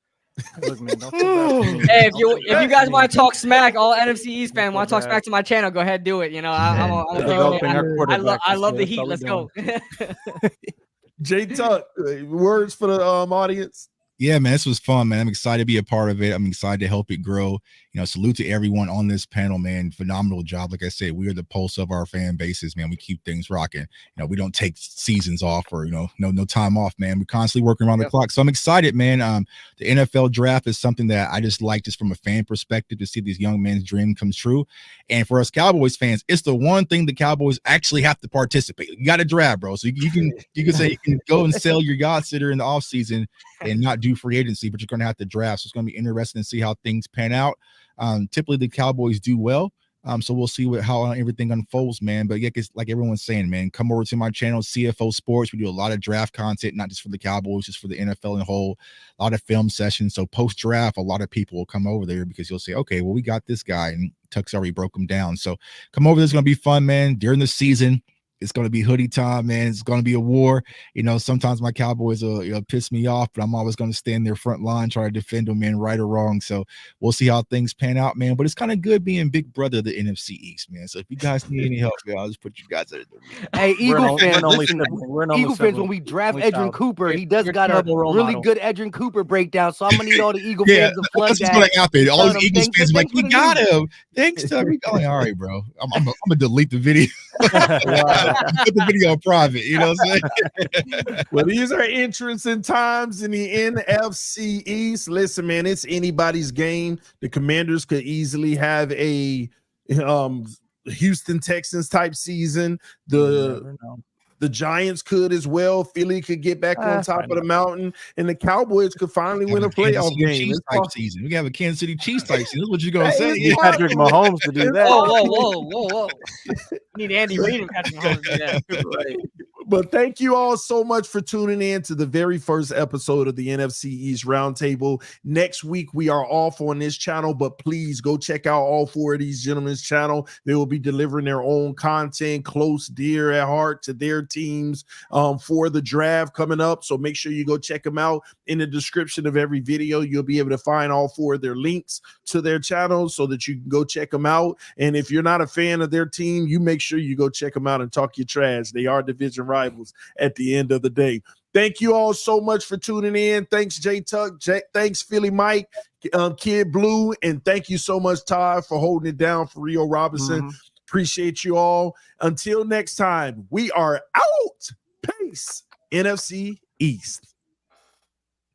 Look, man, don't feel bad for me. Hey, if you guys want to talk smack, all NFC East fans want to talk smack to my channel, go ahead, do it. You know, I love the heat. Let's go. J Tuck, words for the audience. Yeah, man, this was fun, man. I'm excited to be a part of it. I'm excited to help it grow. You know, salute to everyone on this panel, man. Phenomenal job. Like I said, we are the pulse of our fan bases, man. We keep things rocking. You know, we don't take seasons off or, you know, no time off, man. We're constantly working around the clock. So I'm excited, man. The NFL draft is something that I just like, just from a fan perspective, to see these young men's dream come true. And for us Cowboys fans, it's the one thing the Cowboys actually have to participate. You got to draft, bro. So you can say you can go and sell your yacht sitter in the offseason and not do free agency, but you're going to have to draft. So it's going to be interesting to see how things pan out. Typically the Cowboys do well. So we'll see how everything unfolds, man. But yeah, like everyone's saying, man, come over to my channel, CFO Sports. We do a lot of draft content, not just for the Cowboys, just for the NFL in whole, a lot of film sessions. So post-draft, a lot of people will come over there because you'll say, okay, well, we got this guy, and Tuck's already broke him down. So come over. It's going to be fun, man. During the season, it's going to be hoodie time, man. It's going to be a war. You know, sometimes my Cowboys will piss me off, but I'm always going to stand their front line, try to defend them, man, right or wrong. So we'll see how things pan out, man. But it's kind of good being big brother of the NFC East, man. So if you guys need any help, man, I'll just put you guys at it. Hey, Eagle fans, listen, Eagle fans, when we draft Edrin Cooper, he does got a really good Edrin Cooper breakdown. So I'm going to need all the Eagle fans to flood that. That's going to happen. All these Eagles fans are like, we got him. Thanks, Tubby. All right, bro. I'm going to delete the video. Put the video private, you know what I'm saying? Well, these are interesting times in the NFC East. Listen, man, it's anybody's game. The Commanders could easily have a Houston Texans type season. The Giants could as well. Philly could get back on top of the mountain, and the Cowboys could finally win a playoff game. Season. We can have a Kansas City Chiefs type season. That's what you're gonna say. Patrick Mahomes to do that. Whoa. Need Andy Reid and Patrick Mahomes to do that. Right. But thank you all so much for tuning in to the very first episode of the NFC East Roundtable. Next week, we are off on this channel, but please go check out all four of these gentlemen's channel. They will be delivering their own content close, dear at heart to their teams for the draft coming up. So make sure you go check them out. In the description of every video, you'll be able to find all four of their links to their channels so that you can go check them out. And if you're not a fan of their team, you make sure you go check them out and talk your trash. They are division rivals at the end of the day. Thank you all so much for tuning in. Thanks, J Tuck. Thanks, Philly Mike, Kid Blue. And thank you so much, Todd, for holding it down for Rio Robinson. Appreciate you all. Until next time, we are out. Peace. NFC East.